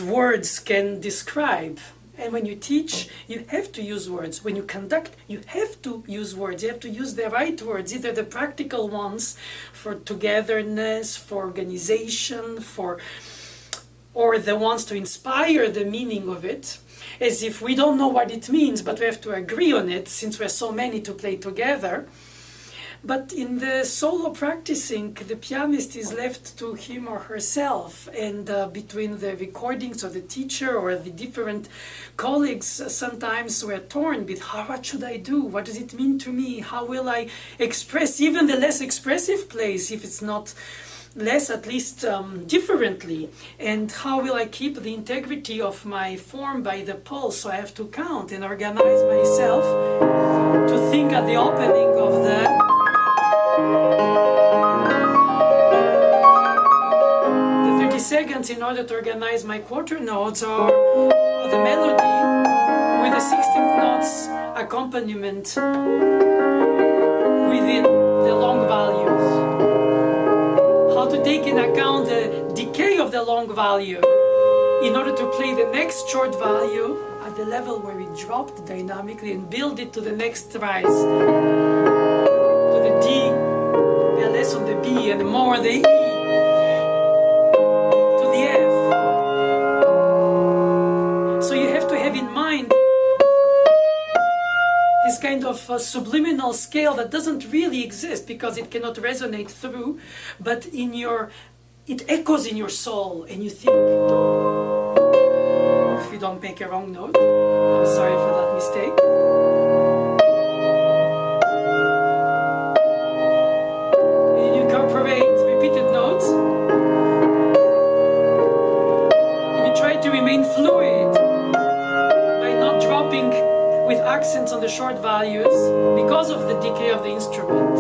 words can describe. And when you teach, you have to use words. When you conduct, you have to use words. You have to use the right words, either the practical ones for togetherness, for organization, or the ones to inspire the meaning of it, as if we don't know what it means, but we have to agree on it since we're so many to play together. But in the solo practicing, the pianist is left to him or herself, and between the recordings of the teacher or the different colleagues, sometimes we're torn with what should I do? What does it mean to me? How will I express even the less expressive plays, if it's not less, at least differently? And how will I keep the integrity of my form by the pulse? So I have to count and organize myself to think at the opening of the 30 seconds in order to organize my quarter notes, or the melody with the 16th notes accompaniment within the long values. How to take in account the decay of the long value in order to play the next short value at the level where it dropped dynamically and build it to the next rise, to the D, the less on the B, and more the E, to the F. So you have to have in mind this kind of subliminal scale that doesn't really exist because it cannot resonate through, but it echoes in your soul, and you think, if you don't make a wrong note, I'm sorry for that mistake. And you incorporate repeated notes, and you try to remain fluid by not dropping with accents on the short values because of the decay of the instrument,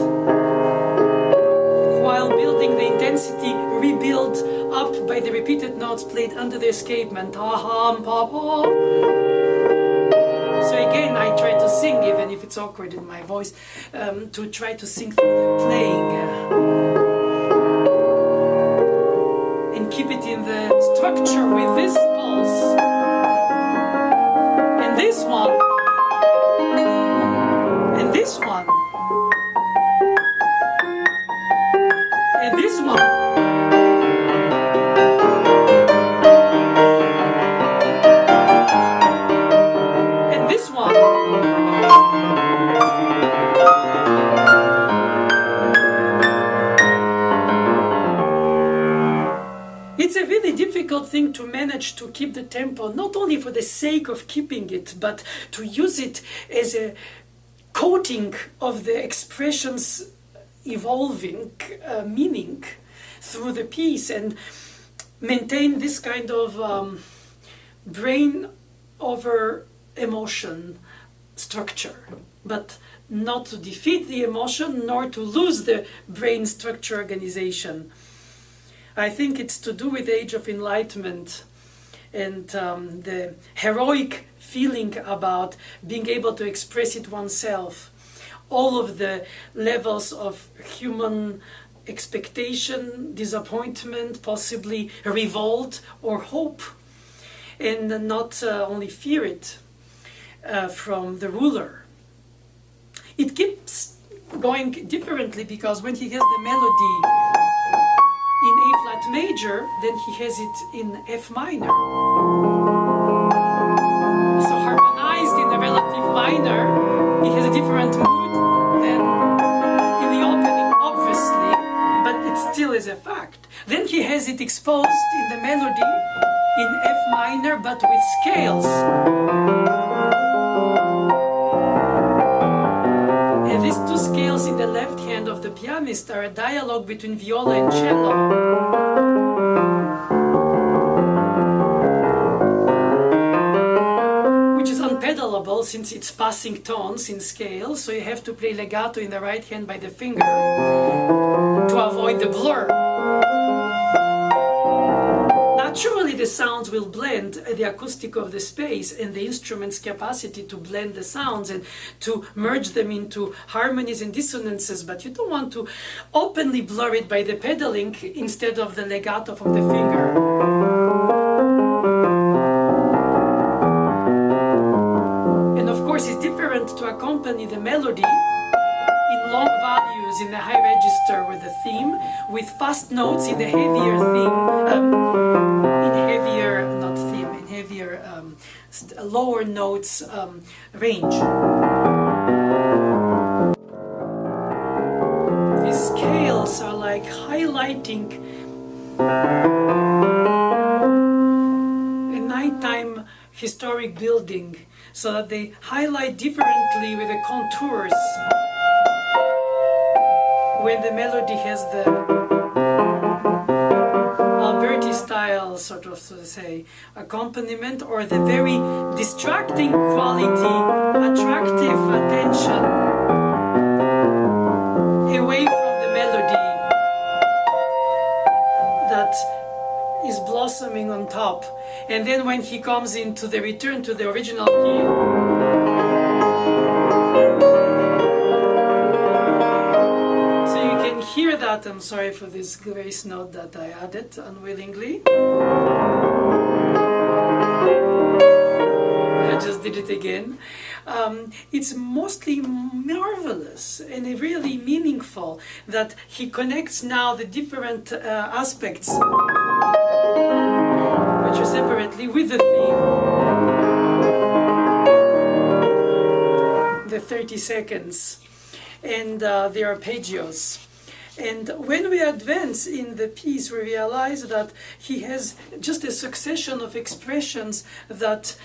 while building the intensity rebuilt up by the repeated notes played under the escapement. So again, I try to sing, even if it's awkward in my voice, to try to sing through the playing. keep it in the structure with this pulse. And this one. And this one. And this one. And this one. It's a really difficult thing to manage to keep the tempo, not only for the sake of keeping it, but to use it as a coating of the expression's evolving meaning through the piece, and maintain this kind of brain over emotion structure, but not to defeat the emotion nor to lose the brain structure organization. I think it's to do with the Age of Enlightenment and the heroic feeling about being able to express it oneself. All of the levels of human expectation, disappointment, possibly revolt or hope, and not only fear it from the ruler. It keeps going differently, because when he has the melody in A flat major, then he has it in F minor. So harmonized in the relative minor, he has a different mood than in the opening, obviously, but it still is a fact. Then he has it exposed in the melody in F minor, but with scales. And these two scales in the left hand of the pianist are a dialogue between viola and cello. Which is unpedalable since it's passing tones in scales, so you have to play legato in the right hand by the finger to avoid the blur. Naturally, the sounds will blend, the acoustic of the space and the instrument's capacity to blend the sounds and to merge them into harmonies and dissonances, but you don't want to openly blur it by the pedaling instead of the legato from the finger. And of course, it's different to accompany the melody in long values in the high register with the theme, with fast notes in the heavier theme. Lower notes range. These scales are like highlighting a nighttime historic building, so that they highlight differently with the contours when the melody has the Alberti style, sort of, so to say, accompaniment, or the very distracting quality, attractive attention away from the melody that is blossoming on top. And then when he comes into the return to the original key, hear that. I'm sorry for this grace note that I added unwillingly. I just did it again. It's mostly marvelous and really meaningful that he connects now the different aspects, which are separately, with the theme, the 30 seconds, and the arpeggios. And when we advance in the piece, we realize that he has just a succession of expressions that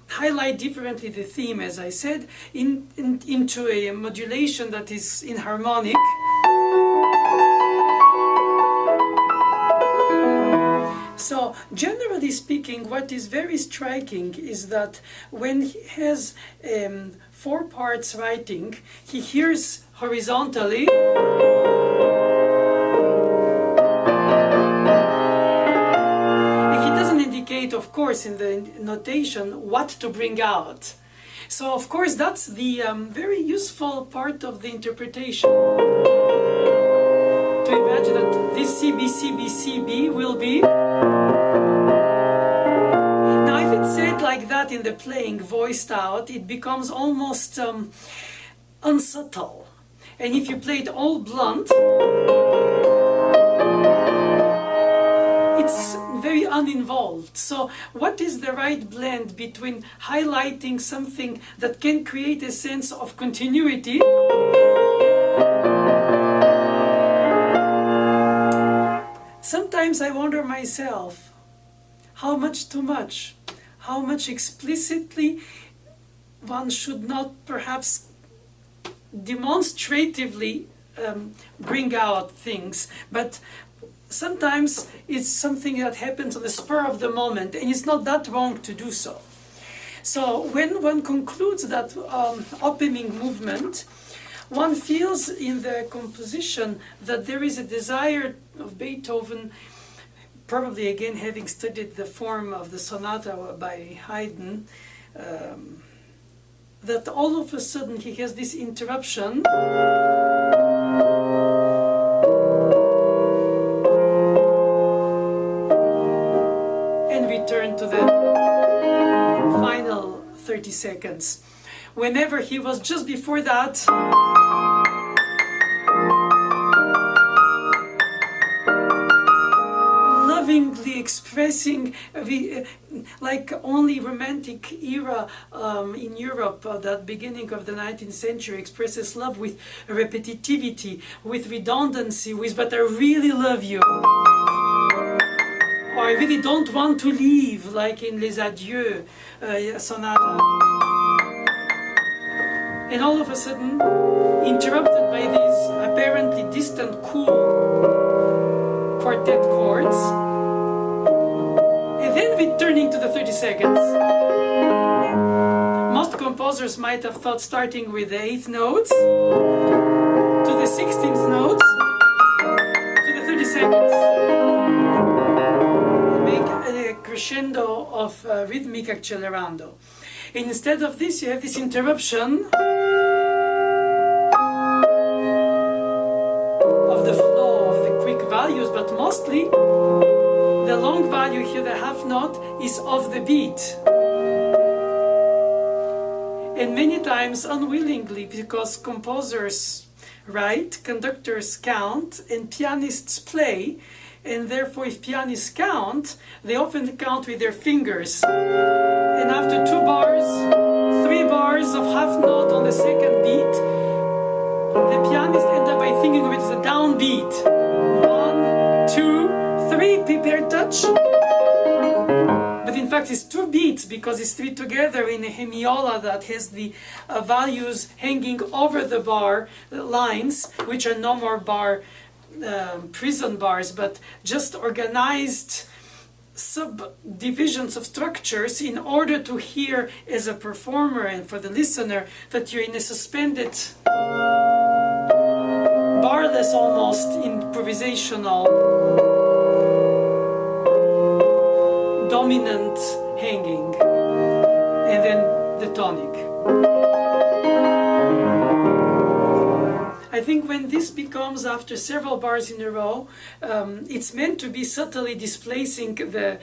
highlight differently the theme, as I said, into a modulation that is inharmonic. So, generally speaking, what is very striking is that when he has 4 parts writing, he hears horizontally. Of course, in the notation, what to bring out. So, of course, that's the very useful part of the interpretation. To to imagine that this C, B, C, B, C, B will be... Now if it's said like that in the playing, voiced out, it becomes almost unsubtle. And if you play it all blunt, it's very uninvolved. So what is the right blend between highlighting something that can create a sense of continuity Sometimes I wonder myself, how much too much? How much explicitly one should not perhaps demonstratively bring out things, but sometimes it's something that happens on the spur of the moment, and it's not that wrong to do so. So when one concludes that opening movement, one feels in the composition that there is a desire of Beethoven, probably again having studied the form of the Sonata by Haydn, that all of a sudden he has this interruption and return to the final 30 seconds. Whenever he was just before that, lovingly expressing, like only romantic era in Europe, that beginning of the 19th century expresses love with repetitivity, with redundancy, with "but I really love you," or "I really don't want to leave," like in Les Adieux Sonata. And all of a sudden, interrupted by these apparently distant, cool quartet chords, and then returning to the 30 seconds. Most composers might have thought starting with the 8th notes, to the 16th notes, to the 30 seconds, and make a crescendo of rhythmic accelerando. And instead of this, you have this interruption of the flow of the quick values, but mostly the long value here, the half note, is of the beat. And many times unwillingly, because composers write, conductors count, and pianists play, and therefore if pianists count, they often count with their fingers. And after 2 bars, 3 bars of half note on the second beat, the pianist ends up by thinking of it as a downbeat. 1, 2, 3, prepare touch. But in fact it's 2 beats, because it's 3 together in a hemiola that has the values hanging over the bar lines, which are no more bar prison bars, but just organized subdivisions of structures, in order to hear as a performer and for the listener that you're in a suspended, barless almost, improvisational, dominant hanging, and then the tonic. I think when this becomes, after several bars in a row, it's meant to be subtly displacing the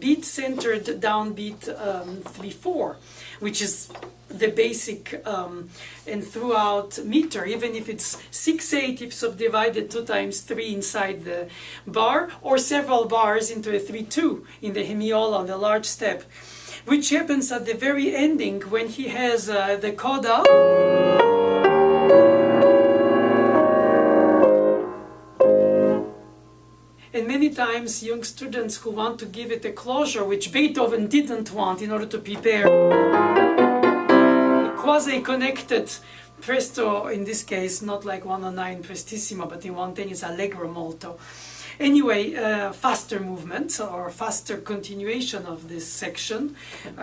beat-centered downbeat 3/4, which is the basic and throughout meter, even if it's 6/8 if subdivided 2 times 3 inside the bar, or several bars into a 3/2 in the hemiola on the large step, which happens at the very ending when he has the coda. And many times young students who want to give it a closure, which Beethoven didn't want in order to prepare a quasi-connected presto, in this case not like 109 prestissimo, but in 110 is allegro molto. Anyway, faster movement or faster continuation of this section,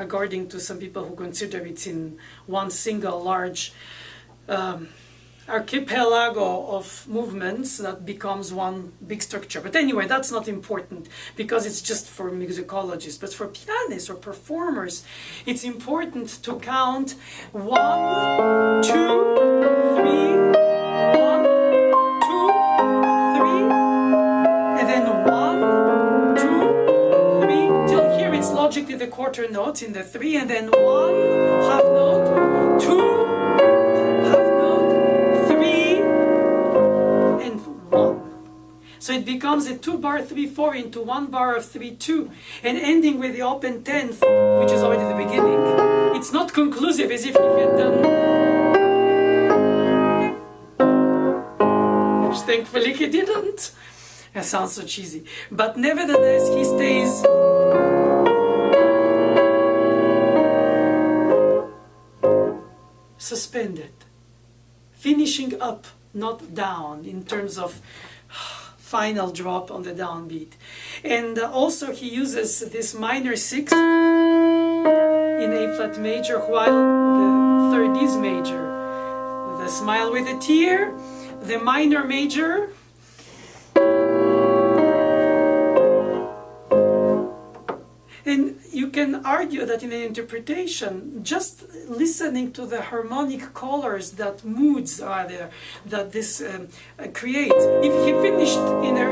according to some people who consider it's in one single large archipelago of movements that becomes one big structure. But anyway, that's not important, because it's just for musicologists. But for pianists or performers, it's important to count 1, 2, 3, 1, 2, in the quarter notes in the 3, and then 1 half note, 2 half note, 3, and 1. So it becomes a 2-bar 3/4 into 1 bar of 3/2, and ending with the Op.110, which is already the beginning. It's not conclusive as if he had done, which thankfully he didn't. That sounds so cheesy. But nevertheless, he stays suspended, finishing up, not down, in terms of final drop on the downbeat. And also he uses this minor 6 in A flat major, while the third is major. The Smile with a Tear, the minor major, and you can argue that in an interpretation, just listening to the harmonic colors, that moods are there, that this creates. If he finished in a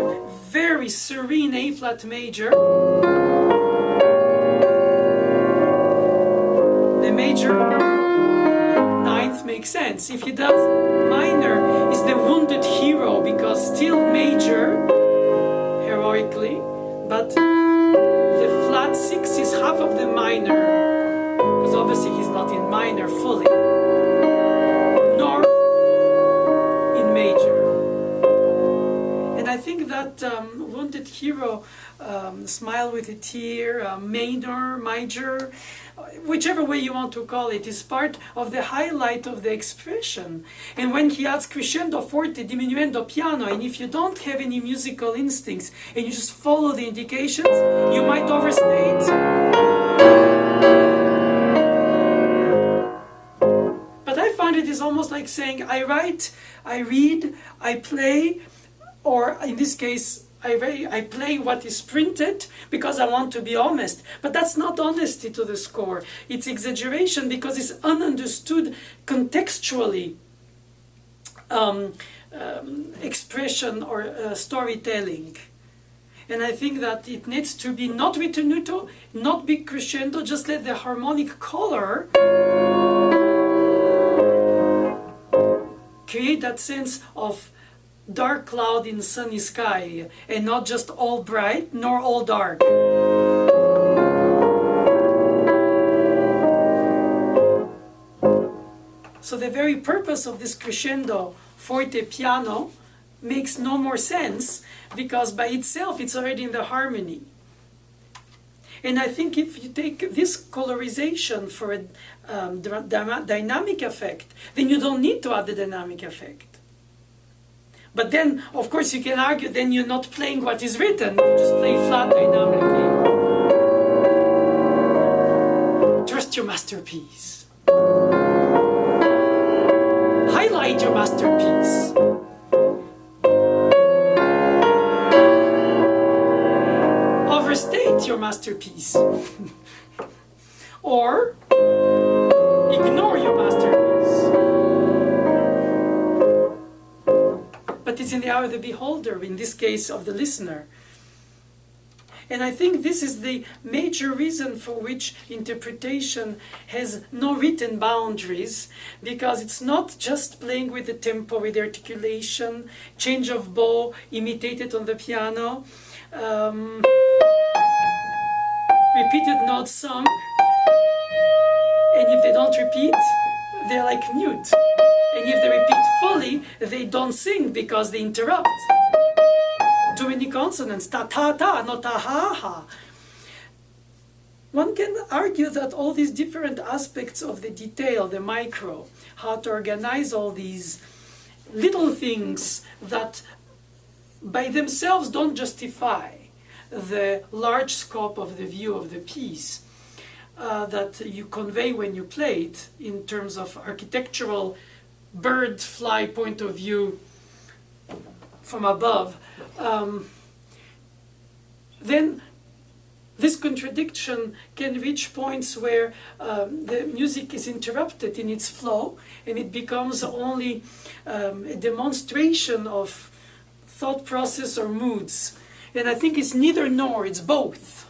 very serene A flat major, the major 9th makes sense. If he does minor, it's the wounded hero, because still major, heroically, but the flat 6 is half of the minor, because obviously he's not in minor fully, nor in major. And I think that Wounded Hero, Smile with a Tear, minor, major, whichever way you want to call it, is part of the highlight of the expression. And when he adds crescendo, forte, diminuendo, piano, and if you don't have any musical instincts and you just follow the indications, you might overstate. But I find it is almost like saying, I write, I read, I play, or in this case, I play what is printed because I want to be honest. But that's not honesty to the score. It's exaggeration because it's ununderstood contextually expression or storytelling. And I think that it needs to be not ritenuto, not big crescendo, just let the harmonic color create that sense of dark cloud in sunny sky, and not just all bright nor all dark. So the very purpose of this crescendo forte piano makes no more sense, because by itself it's already in the harmony. And I think if you take this colorization for a dynamic effect, then you don't need to add the dynamic effect. But then, of course, you can argue then you're not playing what is written, you just play flat dynamically. Trust your masterpiece. Highlight your masterpiece. Overstate your masterpiece. Or ignore your masterpiece. But it's in the eye of the beholder, in this case of the listener. And I think this is the major reason for which interpretation has no written boundaries, because it's not just playing with the tempo, with the articulation, change of bow, imitated on the piano, repeated notes sung, and if they don't repeat, they're like mute. And if they repeat fully, they don't sing because they interrupt. Too many consonants, ta ta ta, not ta ha ha. One can argue that all these different aspects of the detail, the micro, how to organize all these little things that by themselves don't justify the large scope of the view of the piece that you convey when you play it in terms of architectural bird fly point of view from above, then this contradiction can reach points where the music is interrupted in its flow, and it becomes only a demonstration of thought process or moods. And I think it's neither nor, it's both.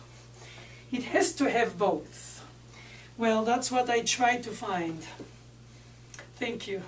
It has to have both. Well, that's what I try to find. Thank you.